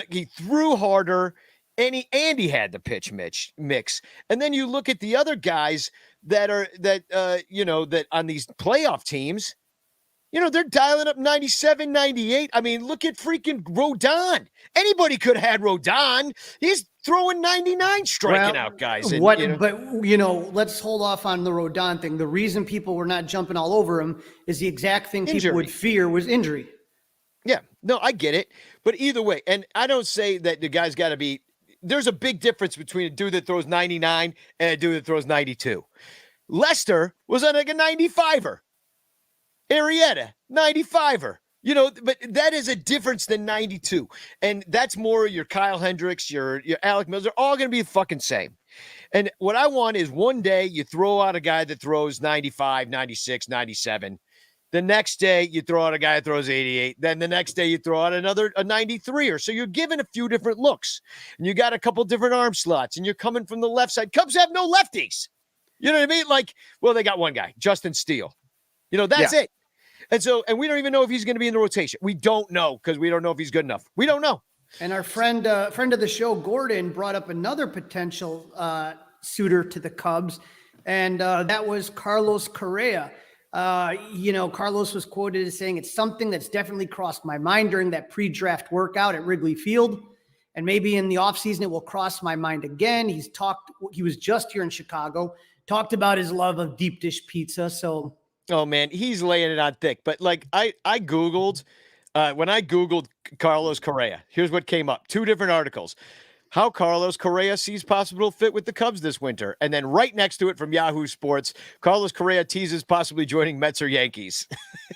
Speaker 3: he threw harder and he had the pitch mix. And then you look at the other guys that on these playoff teams, they're dialing up 97, 98. I mean, look at freaking Rodon. Anybody could have had Rodon. He's throwing 99, striking out guys. And,
Speaker 4: let's hold off on the Rodon thing. The reason people were not jumping all over him is the exact thing people would fear was injury.
Speaker 3: Yeah, no, I get it. But either way, and I don't say that the guy's got to be – there's a big difference between a dude that throws 99 and a dude that throws 92. Lester was on like a 95er. Arrieta, 95er. But that is a difference than 92. And that's more your Kyle Hendricks, your Alec Mills. They're all going to be the fucking same. And what I want is one day you throw out a guy that throws 95, 96, 97. The next day, you throw out a guy that throws 88. Then the next day, you throw out a 93. Or so you're given a few different looks. And you got a couple different arm slots. And you're coming from the left side. Cubs have no lefties. You know what I mean? They got one guy, Justin Steele. That's it. And we don't even know if he's going to be in the rotation. We don't know because we don't know if he's good enough. We don't know.
Speaker 4: And our friend of the show, Gordon, brought up another potential suitor to the Cubs. And that was Carlos Correa. Carlos was quoted as saying, it's something that's definitely crossed my mind during that pre-draft workout at Wrigley Field. And maybe in the offseason, it will cross my mind again. He was just here in Chicago, talked about his love of deep dish pizza. So,
Speaker 3: oh man, he's laying it on thick. But I Googled When I Googled Carlos Correa, here's what came up. 2 different articles. How Carlos Correa sees possible fit with the Cubs this winter. And then right next to it from Yahoo Sports, Carlos Correa teases possibly joining Mets or Yankees.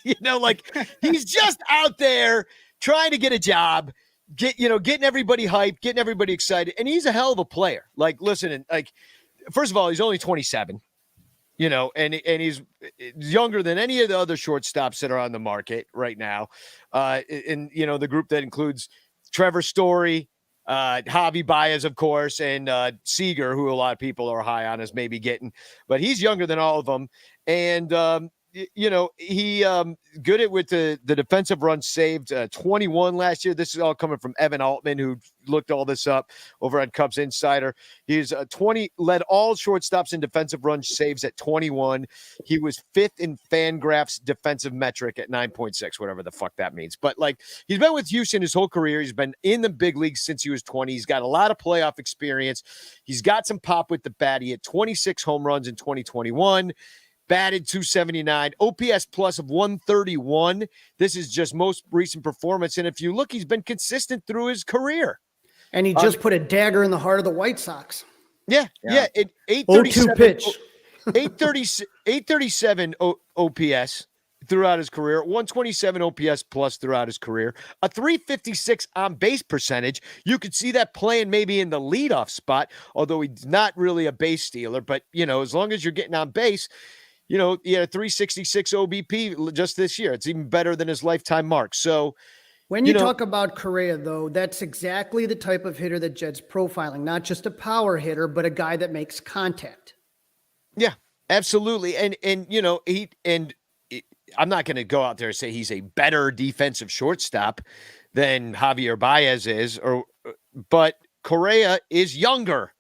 Speaker 3: He's just out there trying to get a job, getting everybody hyped, getting everybody excited. And he's a hell of a player. Listen, first of all, he's only 27. And he's younger than any of the other shortstops that are on the market right now. The group that includes Trevor Story, Javi Baez, of course, and Seager, who a lot of people are high on as maybe getting, but he's younger than all of them. And, he good at with the defensive runs saved, 21 last year. This is all coming from Evan Altman, who looked all this up over on Cubs Insider. He's 20, led all shortstops in defensive runs saves at 21. He was 5th in Fangraphs defensive metric at 9.6, whatever the fuck that means. But he's been with Houston his whole career. He's been in the big leagues since he was 20. He's got a lot of playoff experience. He's got some pop with the bat. He had 26 home runs in 2021. Batted 279, OPS plus of 131. This is just most recent performance. And if you look, he's been consistent through his career.
Speaker 4: And he just put a dagger in the heart of the White Sox.
Speaker 3: Yeah. 837
Speaker 4: 0-2 pitch.
Speaker 3: 837 OPS throughout his career, 127 OPS plus throughout his career, a 356 on base percentage. You could see that playing maybe in the leadoff spot, although he's not really a base stealer. But, as long as you're getting on base, he had a 366 OBP just this year. It's even better than his lifetime mark. So
Speaker 4: when you talk about Correa, though, that's exactly the type of hitter that Jed's profiling, not just a power hitter, but a guy that makes contact.
Speaker 3: Yeah, absolutely. And I'm not going to go out there and say he's a better defensive shortstop than Javier Baez is, but Correa is younger.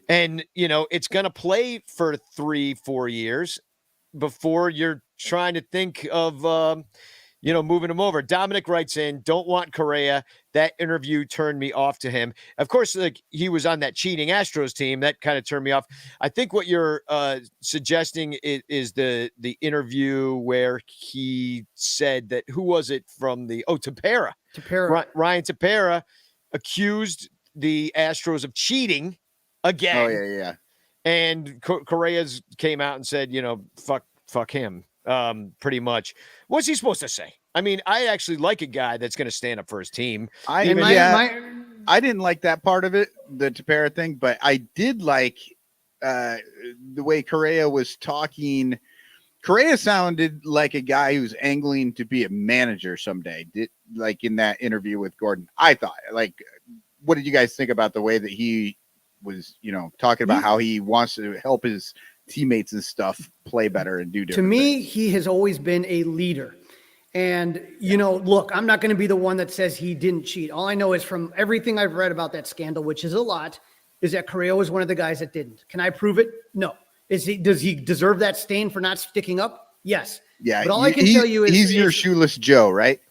Speaker 3: And, it's going to play for 3-4 years before you're trying to think of, moving him over. Dominic writes in, don't want Correa. That interview turned me off to him. Of course, he was on that cheating Astros team. That kind of turned me off. I think what you're suggesting is the interview where he said that, who was it from Tepera. Ryan Tepera accused the Astros of cheating again.
Speaker 2: Oh, yeah.
Speaker 3: And Correa's came out and said, fuck him, pretty much. What's he supposed to say? I mean, I actually like a guy that's going to stand up for his team.
Speaker 2: I didn't like that part of it, the Tepera thing, but I did like the way Correa was talking. Correa sounded like a guy who's angling to be a manager someday, in that interview with Gordon. I thought, what did you guys think about the way that he was, talking about how he wants to help his teammates and stuff play better and do different
Speaker 4: To me,
Speaker 2: things?
Speaker 4: he has always been a leader. And, look, I'm not going to be the one that says he didn't cheat. All I know is from everything I've read about that scandal, which is a lot, is that Correa was one of the guys that didn't. Can I prove it? No. Does he deserve that stain for not sticking up? Yes.
Speaker 2: Yeah.
Speaker 4: But all I can tell you is
Speaker 2: he's your shoeless Joe, right?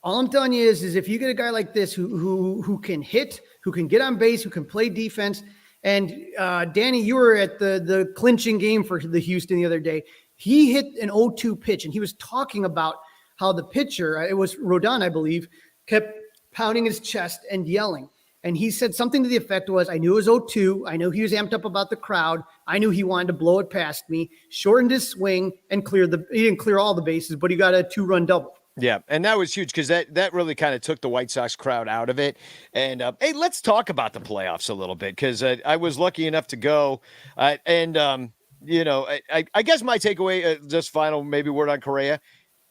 Speaker 4: All I'm telling you is if you get a guy like this who can hit, who can get on base, who can play defense. And Danny, you were at the clinching game for the Houston the other day. He hit an 0-2 pitch, and he was talking about how the pitcher, it was Rodon, I believe, kept pounding his chest and yelling. And he said something to the effect was, I knew it was 0-2. I knew he was amped up about the crowd. I knew he wanted to blow it past me, shortened his swing, and he didn't clear all the bases, but he got a 2-run double.
Speaker 3: Yeah, and that was huge because that really kind of took the White Sox crowd out of it. And, hey, let's talk about the playoffs a little bit because I was lucky enough to go. I guess my takeaway, just final maybe word on Correa,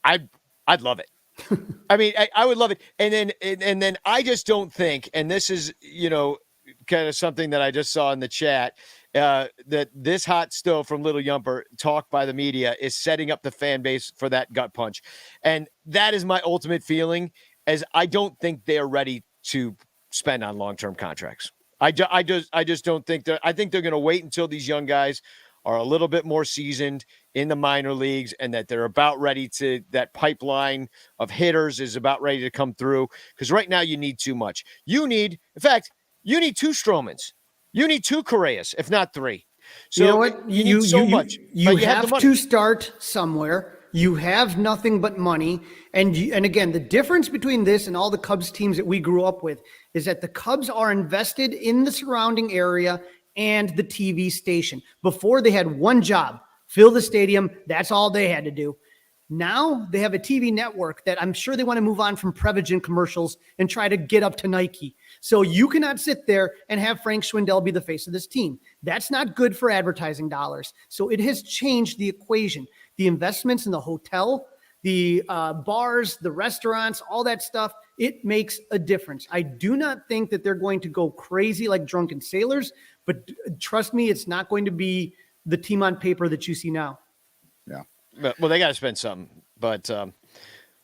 Speaker 3: I'd love it. I mean, I would love it. And then I just don't think, and this is, kind of something that I just saw in the chat, that this hot stove from Little Yumper talked by the media is setting up the fan base for that gut punch. And that is my ultimate feeling, as I don't think they're ready to spend on long-term contracts. I just don't think I think they're going to wait until these young guys are a little bit more seasoned in the minor leagues and that they're about ready to, that pipeline of hitters is about ready to come through. Because right now you need too much. You need 2 Stromans. You need 2 Correas, if not 3. So
Speaker 4: you know what?
Speaker 3: you need so much.
Speaker 4: You have to start somewhere. you have nothing but money. And again, the difference between this and all the Cubs teams that we grew up with is that the Cubs are invested in the surrounding area and the TV station. Before, they had one job, fill the stadium. That's all they had to do. Now they have a TV network that I'm sure they want to move on from Prevagen commercials and try to get up to Nike. So you cannot sit there and have Frank Schwindel be the face of this team. That's not good for advertising dollars. So it has changed the equation. The investments in the hotel, the bars, the restaurants, all that stuff, it makes a difference. I do not think that they're going to go crazy like drunken sailors, but trust me, it's not going to be the team on paper that you see now.
Speaker 2: Yeah.
Speaker 3: Well, they got to spend something, but well,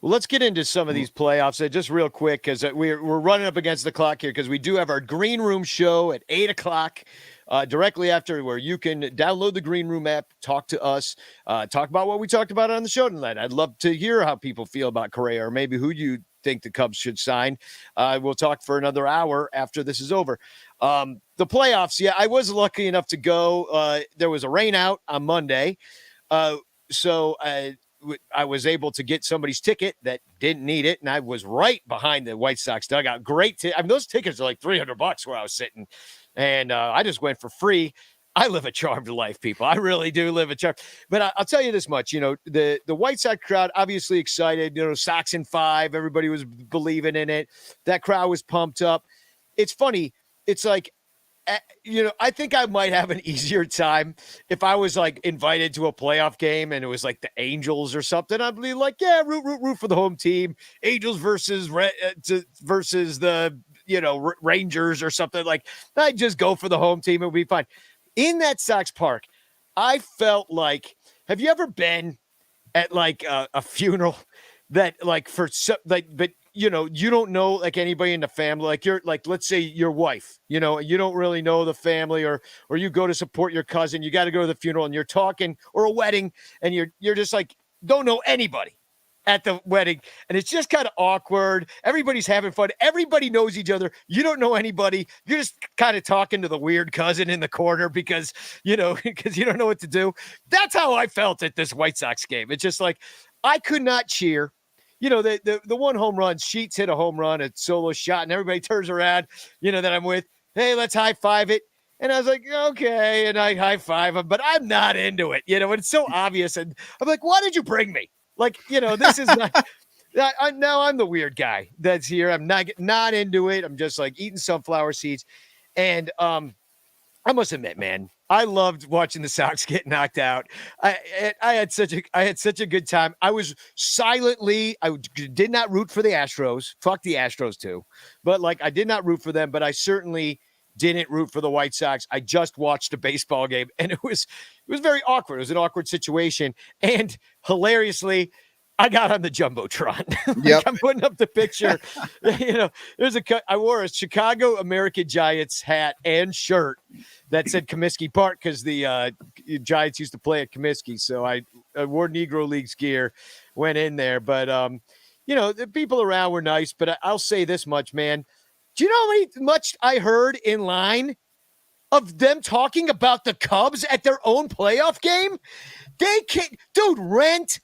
Speaker 3: let's get into some of these playoffs just real quick because we're running up against the clock here because we do have our Green Room show at 8:00 directly after, where you can download the Green Room app, talk to us, talk about what we talked about on the show tonight. I'd love to hear how people feel about Correa or maybe who you think the Cubs should sign. We'll talk for another hour after this is over. The playoffs, yeah, I was lucky enough to go. There was a rain out on Monday. So I was able to get somebody's ticket that didn't need it, and I was right behind the White Sox dugout. Great. I mean, those tickets are like $300 where I was sitting, and I just went for free. I live a charmed life, people. I really do live a charmed. But I'll tell you this much, the White Sox crowd, obviously excited, Sox in 5, everybody was believing in it. That crowd was pumped up. It's funny. It's like, I think I might have an easier time if I was like invited to a playoff game and it was like the Angels or something. I'd be like, yeah, root for the home team. Angels versus the Rangers or something. Like, I'd just go for the home team. It would be fine. In that Sox park, I felt like, have you ever been at like a funeral that like but you don't know like anybody in the family, like you're like, let's say your wife, you don't really know the family, or you go to support your cousin, you got to go to the funeral and you're talking, or a wedding, and you're just like, don't know anybody at the wedding. And it's just kind of awkward. Everybody's having fun. Everybody knows each other. You don't know anybody. You're just kind of talking to the weird cousin in the corner because you don't know what to do. That's how I felt at this White Sox game. It's just like, I could not cheer. The one home run, Sheets hit a home run, a solo shot, and everybody turns around, that I'm with. Hey, let's high five it. And I was like, okay. And I high five him, but I'm not into it, and it's so obvious. And I'm like, why did you bring me? Like, this is not, now I'm the weird guy that's here. I'm not into it. I'm just like eating sunflower seeds. And I must admit, man, I loved watching the Sox get knocked out. I had such a good time. I was silently, I did not root for the Astros. Fuck the Astros too. But like, I did not root for them, but I certainly didn't root for the White Sox. I just watched a baseball game, and it was very awkward. It was an awkward situation. And hilariously, I got on the Jumbotron.
Speaker 2: Yep.
Speaker 3: I'm putting up the picture. I wore a Chicago American Giants hat and shirt that said Comiskey Park because the Giants used to play at Comiskey. So I wore Negro Leagues gear, went in there. But, the people around were nice. But I'll say this much, man. Do you know how much I heard in line of them talking about the Cubs at their own playoff game? They can't, dude, rent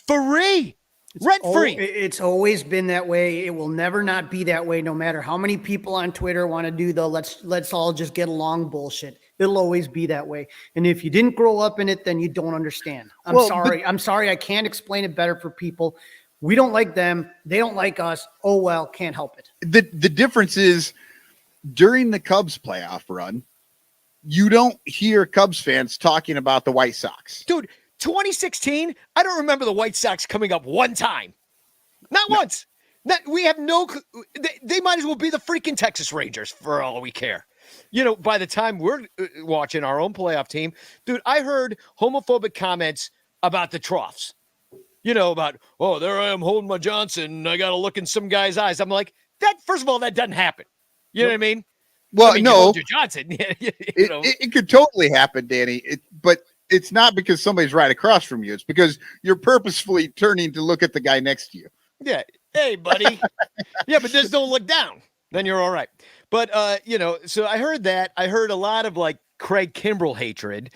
Speaker 3: free.
Speaker 4: It's always been that way. It will never not be that way, no matter how many people on Twitter want to do the let's all just get along bullshit. It'll always be that way. And if you didn't grow up in it, then you don't understand. I'm sorry. I can't explain it better for people. We don't like them. They don't like us. Oh, well, can't help it.
Speaker 2: The difference is during the Cubs playoff run, you don't hear Cubs fans talking about the White Sox.
Speaker 3: Dude, 2016, I don't remember the White Sox coming up one time. Not once. We have they might as well be the freaking Texas Rangers for all we care. By the time we're watching our own playoff team, dude, I heard homophobic comments about the troughs. About, oh, there I am holding my Johnson. I got to look in some guy's eyes. I'm like, first of all, that doesn't happen. You know what I mean?
Speaker 2: Well, no.
Speaker 3: You hold your Johnson.
Speaker 2: It could totally happen, Danny. But it's not because somebody's right across from you. It's because you're purposefully turning to look at the guy next to you.
Speaker 3: Yeah. Hey, buddy. Yeah, but just don't look down. Then you're all right. But, so I heard that. I heard a lot of like Craig Kimbrell hatred.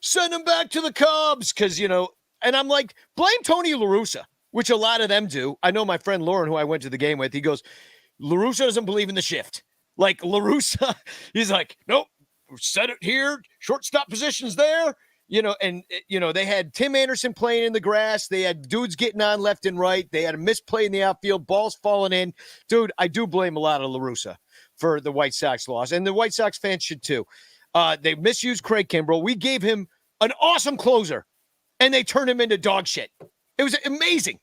Speaker 3: Send him back to the Cubs. Because, And I'm like, blame Tony La Russa, which a lot of them do. I know my friend Lauren, who I went to the game with, he goes, La Russa doesn't believe in the shift. Like La Russa, he's like, nope, set it here, shortstop position's there. And they had Tim Anderson playing in the grass. They had dudes getting on left and right. They had a misplay in the outfield, balls falling in. Dude, I do blame a lot of La Russa for the White Sox loss, and the White Sox fans should too. They misused Craig Kimbrell. We gave him an awesome closer, and they turned him into dog shit. It was amazing.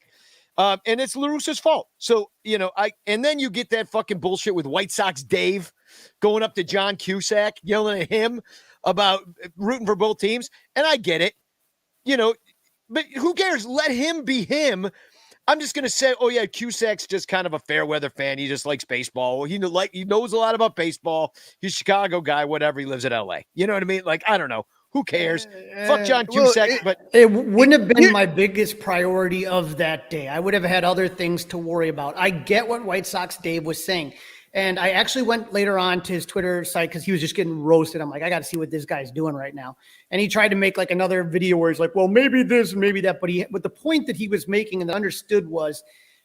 Speaker 3: And it's La Russa's fault. So, and then you get that fucking bullshit with White Sox Dave going up to John Cusack, yelling at him about rooting for both teams. And I get it, but who cares? Let him be him. I'm just going to say, oh yeah, Cusack's just kind of a fair weather fan. He just likes baseball. He knows a lot about baseball. He's a Chicago guy, whatever. He lives in LA. You know what I mean? Like, I don't know. Who cares? Fuck John Cusack. But
Speaker 4: it wouldn't have been my biggest priority of that day. I would have had other things to worry about. I get what White Sox Dave was saying. And I actually went later on to his Twitter site because he was just getting roasted. I'm like, I got to see what this guy's doing right now. And he tried to make like another video where he's like, well, maybe this, maybe that. But the point that he was making and understood was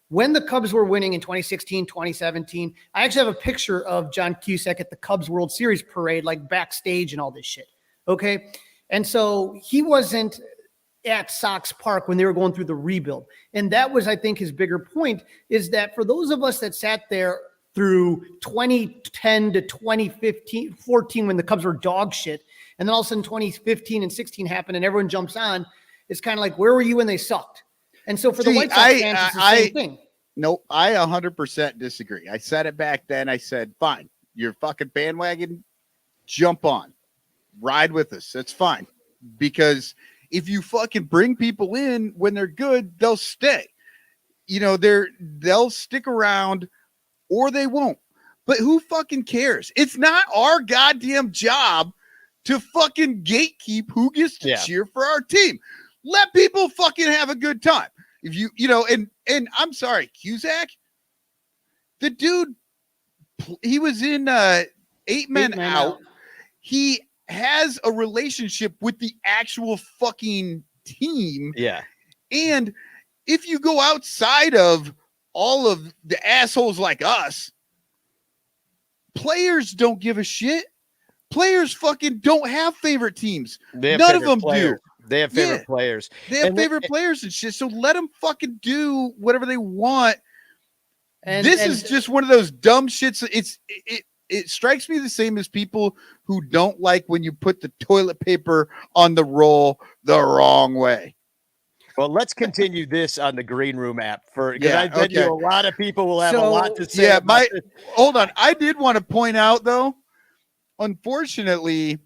Speaker 4: when the Cubs were winning in 2016, 2017, I actually have a picture of John Cusack at the Cubs World Series parade, like backstage and all this shit. Okay. And so he wasn't at Sox Park when they were going through the rebuild. And that was, I think, his bigger point is that for those of us that sat there through 2010 to 2015, 14, when the Cubs were dog shit, and then all of a sudden 2015 and 16 happened and everyone jumps on, it's kind of like, where were you when they sucked? And so for the White Sox fans, it's the same thing.
Speaker 2: No, I 100% disagree. I said it back then. I said, fine, you're fucking bandwagon, jump on. Ride with us. That's fine. Because if you fucking bring people in when they're good, they'll stay. They'll stick around or they won't. But who fucking cares? It's not our goddamn job to fucking gatekeep who gets to cheer for our team. Let people fucking have a good time. If and I'm sorry, Cusack, the dude, he was in 8 Men Out. He has a relationship with the actual fucking team.
Speaker 3: Yeah.
Speaker 2: And if you go outside of all of the assholes like us, players don't give a shit. Players fucking don't have favorite teams. None of them do.
Speaker 3: They have favorite players.
Speaker 2: They have favorite players and shit. So let them fucking do whatever they want. And this is just one of those dumb shits. It strikes me the same as people who don't like when you put the toilet paper on the roll the wrong way.
Speaker 3: Well, let's continue this on the Green Room app because I bet you a lot of people will have a lot to say.
Speaker 2: Yeah, hold on. I did want to point out though, unfortunately,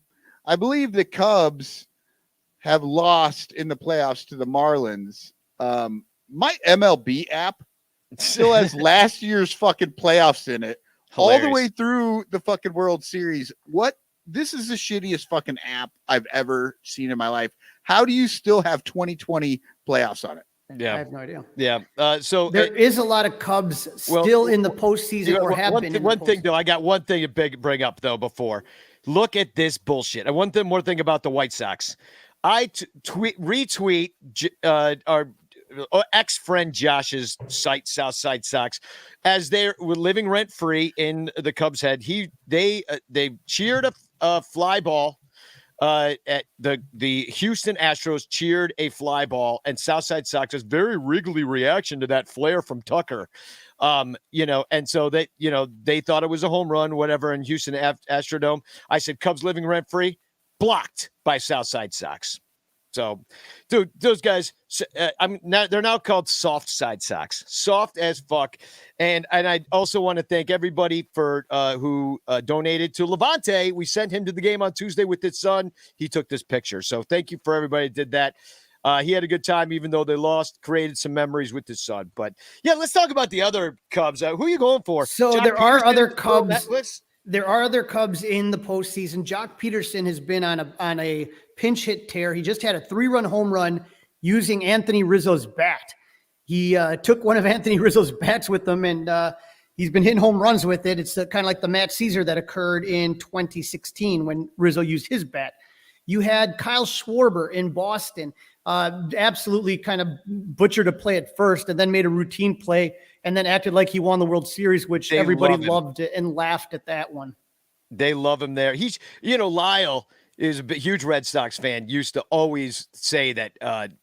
Speaker 2: I believe the Cubs have lost in the playoffs to the Marlins. My MLB app still has last year's fucking playoffs in it. Hilarious. All the way through the fucking World Series. This is the shittiest fucking app I've ever seen in my life. How do you still have 2020 playoffs on it?
Speaker 3: Yeah.
Speaker 4: I have no idea.
Speaker 3: Yeah. So
Speaker 4: there is a lot of Cubs still in the postseason or have been.
Speaker 3: One thing though, I got one thing to bring up though before. Look at this bullshit. And one more thing about the White Sox. I retweet our ex-friend Josh's site, Southside Sox, as they were living rent-free in the Cubs' head. They cheered a fly ball at the Houston Astros cheered a fly ball, and Southside Sox's very wriggly reaction to that flare from Tucker. And so they thought it was a home run, whatever, in Houston Astrodome. I said Cubs living rent-free, blocked by Southside Sox. So, dude, those guys, they're now called Soft Side Sox, soft as fuck. And I also want to thank everybody for who donated to Levante. We sent him to the game on Tuesday with his son. He took this picture. So thank you for everybody that did that. He had a good time, even though they lost, created some memories with his son. But yeah, let's talk about the other Cubs. Who are you going for?
Speaker 4: So there are other Cubs. There are other Cubs in the postseason. Jock Peterson has been on a pinch hit tear. He just had a 3-run home run using Anthony Rizzo's bat. He took one of Anthony Rizzo's bats with him, and he's been hitting home runs with it. It's kind of like the Matt Caesar that occurred in 2016 when Rizzo used his bat. You had Kyle Schwarber in Boston, absolutely kind of butchered a play at first and then made a routine play and then acted like he won the World Series, which everybody loved it and laughed at that one.
Speaker 3: They love him there. He's, Lyle is a huge Red Sox fan, used to always say that,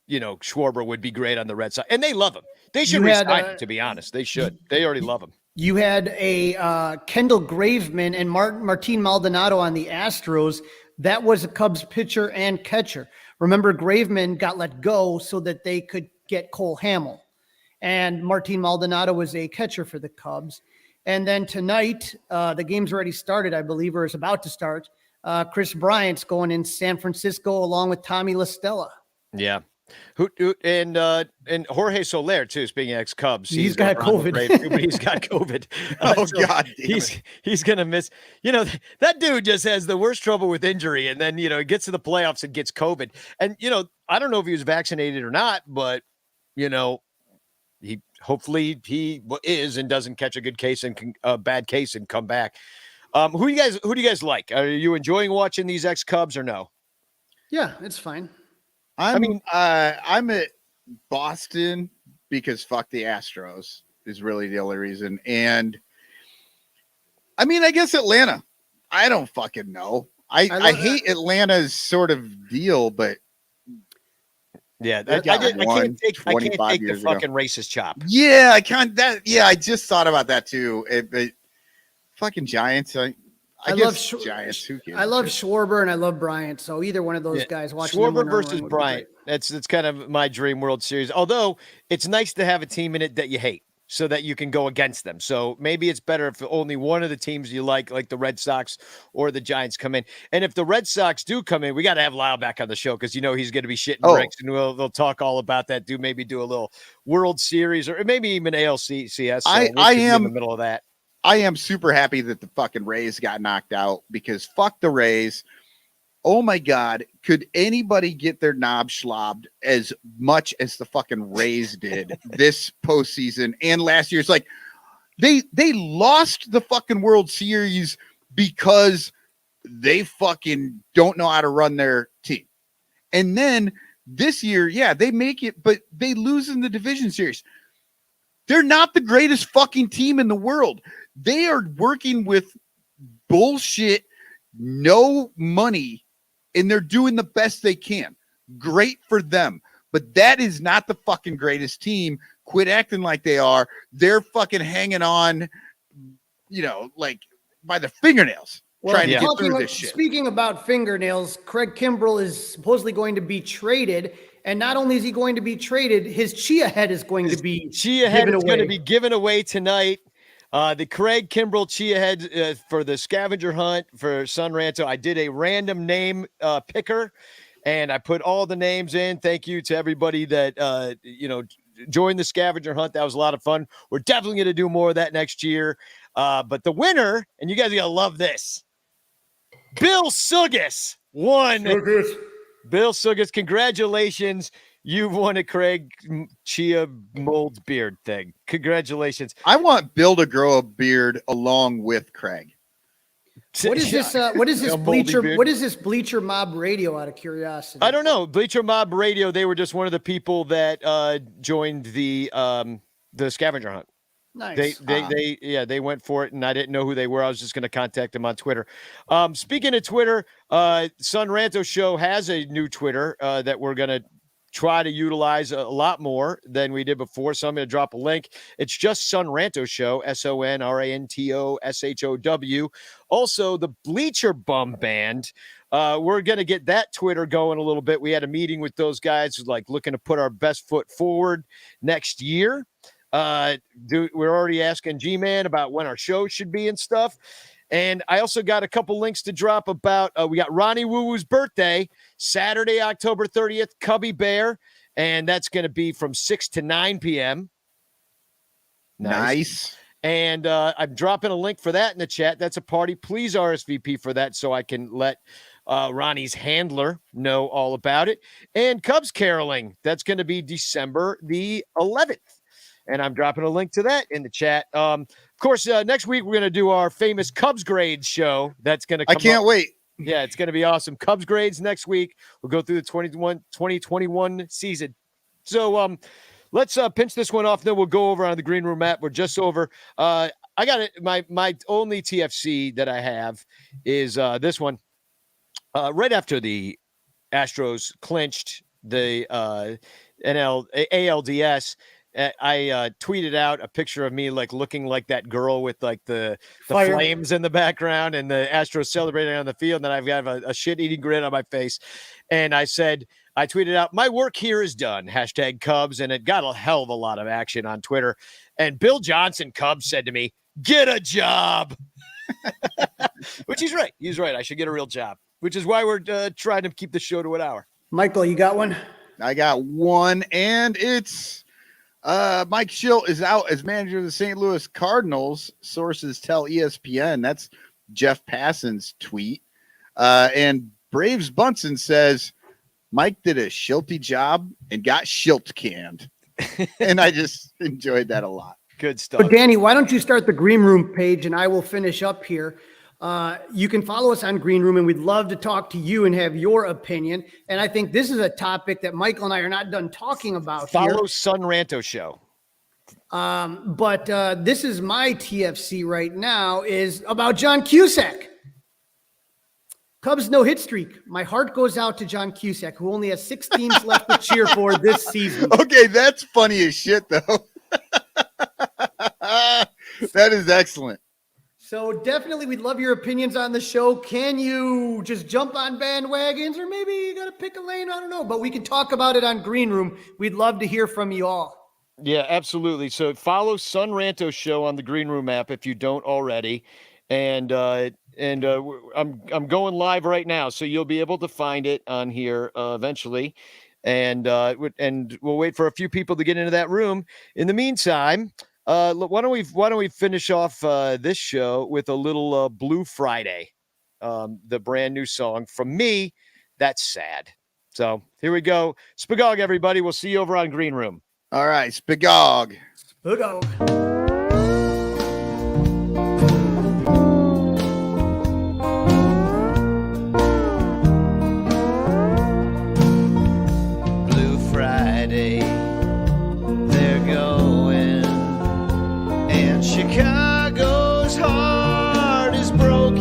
Speaker 3: Schwarber would be great on the Red Sox. And they love him. They should resign him, to be honest. They should. They already love him.
Speaker 4: You had a Kendall Graveman and Martin Maldonado on the Astros. That was a Cubs pitcher and catcher. Remember, Graveman got let go so that they could get Cole Hamel. And Martin Maldonado was a catcher for the Cubs. And then tonight, the game's already started, I believe, or is about to start. Chris Bryant's going in San Francisco along with Tommy La Stella.
Speaker 3: Yeah. And Jorge Soler too. Speaking of ex-Cubs,
Speaker 4: he's got COVID.
Speaker 3: But he's got COVID.
Speaker 2: So God,
Speaker 3: he's gonna miss. That dude just has the worst trouble with injury, and then he gets to the playoffs and gets COVID. And I don't know if he was vaccinated or not, but he hopefully he is and doesn't catch a good case and a bad case and come back. Who do you guys like? Are you enjoying watching these ex-Cubs or no?
Speaker 4: Yeah, it's fine.
Speaker 2: I'm at Boston because fuck the Astros is really the only reason. And I guess Atlanta. I don't fucking know. I hate Atlanta's sort of deal, but
Speaker 3: yeah, I can't take the fucking racist chop.
Speaker 2: Yeah, I can't. I just thought about that too. But fucking Giants. I love Giants. Who cares?
Speaker 4: I love Schwarber and I love Bryant. So either one of those guys watching
Speaker 3: Schwarber versus Bryant. That's kind of my dream World Series. Although it's nice to have a team in it that you hate, so that you can go against them. So maybe it's better if only one of the teams you like the Red Sox or the Giants, come in. And if the Red Sox do come in, we got to have Lyle back on the show because he's going to be shitting bricks, and they'll talk all about that. Maybe do a little World Series or maybe even ALCS. So I am in the middle of that.
Speaker 2: I am super happy that the fucking Rays got knocked out because fuck the Rays. Oh my God. Could anybody get their knob slobbed as much as the fucking Rays did this postseason and last year? It's like they lost the fucking World Series because they fucking don't know how to run their team. And then this year, they make it, but they lose in the division series. They're not the greatest fucking team in the world. They are working with bullshit, no money, and they're doing the best they can. Great for them. But that is not the fucking greatest team. Quit acting like they are. They're fucking hanging on, by the fingernails. Trying to get through this shit.
Speaker 4: Speaking about fingernails, Craig Kimbrell is supposedly going to be traded. And not only is he going to be traded, his Chia head is going to be
Speaker 3: given away tonight. The Craig Kimbrell Chia head for the scavenger hunt for Son Ranto. I did a random name picker, and I put all the names in. Thank you to everybody that joined the scavenger hunt. That was a lot of fun. We're definitely going to do more of that next year. But the winner, and you guys are going to love this, Bill Sugas won. Bill Sugas, congratulations. You've won a Craig Chia mold beard thing. Congratulations.
Speaker 2: I want Bill to grow a beard along with Craig.
Speaker 4: What is this? What is this bleacher? What is this Bleacher Mob Radio? Out of curiosity,
Speaker 3: I don't know. Bleacher Mob Radio. They were just one of the people that joined the scavenger hunt.
Speaker 4: Nice.
Speaker 3: They went for it, and I didn't know who they were. I was just going to contact them on Twitter. Speaking of Twitter, Son Ranto Show has a new Twitter that we're going to try to utilize a lot more than we did before. So I'm going to drop a link. It's just Son Ranto Show, SonRantoShow. Also, the Bleacher Bum Band. We're going to get that Twitter going a little bit. We had a meeting with those guys looking to put our best foot forward next year. We're already asking G-Man about when our show should be and stuff. And I also got a couple links to drop about, we got Ronnie Woo-Woo's birthday, Saturday, October 30th, Cubby Bear. And that's going to be from 6 to 9 p.m.
Speaker 2: Nice.
Speaker 3: And I'm dropping a link for that in the chat. That's a party. Please RSVP for that so I can let Ronnie's handler know all about it. And Cubs caroling. That's going to be December the 11th. And I'm dropping a link to that in the chat. Of course, next week we're going to do our famous Cubs grades show. That's going to come
Speaker 2: I can't wait.
Speaker 3: Yeah, it's going to be awesome. Cubs grades next week. We'll go through the 2021 season. So let's pinch this one off. Then we'll go over on the green room map. We're just over. I got it. My only TFC that I have is this one. Right after the Astros clinched the ALDS, I tweeted out a picture of me like looking like that girl with like the flames in the background and the Astros celebrating on the field. And then I've got a shit-eating grin on my face. And I tweeted out, my work here is done, #Cubs. And it got a hell of a lot of action on Twitter. And Bill Johnson, Cubs, said to me, get a job. Which he's right. He's right. I should get a real job, which is why we're trying to keep the show to an hour.
Speaker 4: Michael, you got one?
Speaker 2: I got one, and it's Mike Schilt is out as manager of the St. Louis Cardinals. Sources tell ESPN. That's Jeff Passan's tweet. And Braves Bunsen says Mike did a Shilty job and got Schilt canned. And I just enjoyed that a lot.
Speaker 3: Good stuff.
Speaker 4: So Danny, why don't you start the Green Room page and I will finish up here. You can follow us on Green Room, and we'd love to talk to you and have your opinion. And I think this is a topic that Michael and I are not done talking about.
Speaker 3: Follow Son Ranto Show.
Speaker 4: But this is my TFC right now is about John Cusack. Cubs no hit streak. My heart goes out to John Cusack, who only has 6 teams left to cheer for this season.
Speaker 2: Okay, that's funny as shit, though. That is excellent.
Speaker 4: So definitely we'd love your opinions on the show. Can you just jump on bandwagons, or maybe you got to pick a lane? I don't know, but we can talk about it on Green Room. We'd love to hear from you all.
Speaker 3: Yeah, absolutely. So follow Son Ranto Show on the Green Room app if you don't already. And I'm going live right now, so you'll be able to find it on here eventually. And we'll wait for a few people to get into that room. In the meantime, why don't we finish off this show with a little Blue Friday, the brand new song from me. That's sad. So here we go. Spagog, everybody. We'll see you over on Green Room.
Speaker 2: All right, Spagog.
Speaker 4: Spagog.
Speaker 1: Blue Friday, they're going, and Chicago's heart is broken.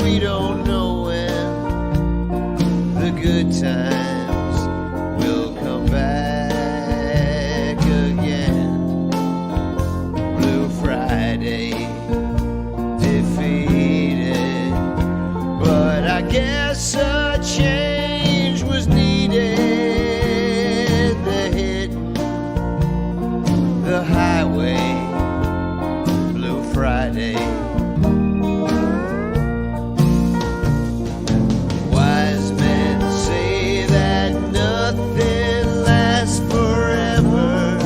Speaker 1: We don't know when the good times will come back again. Blue Friday, defeated, but I guess a change was needed. The hitting, the highway, Blue Friday. Wise men say that nothing lasts forever.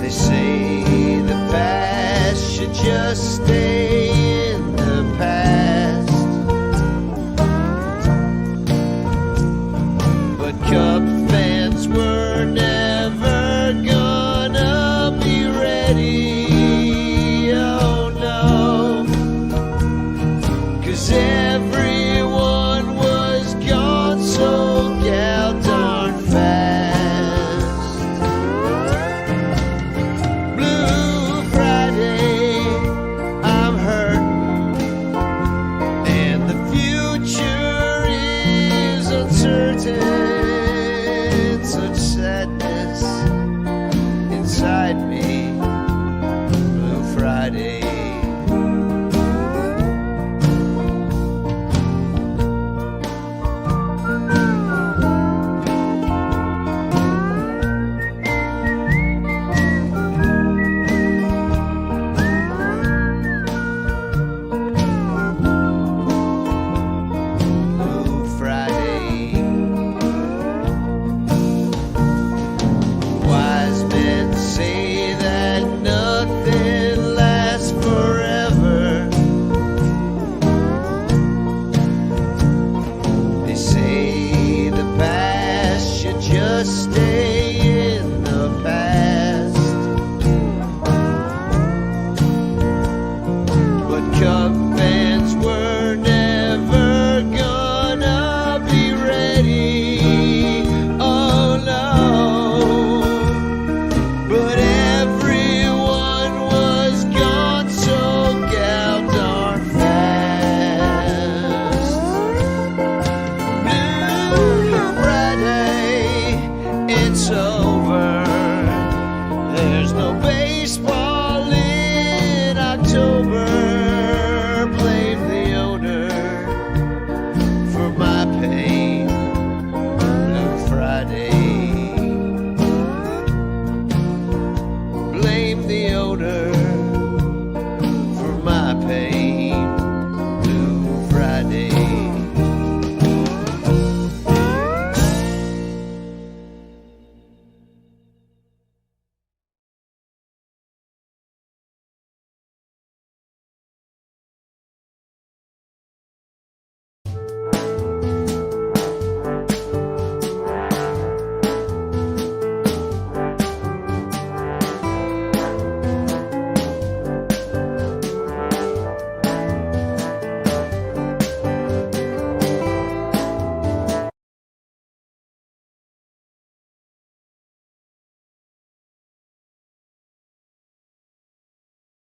Speaker 1: They say the past should just stay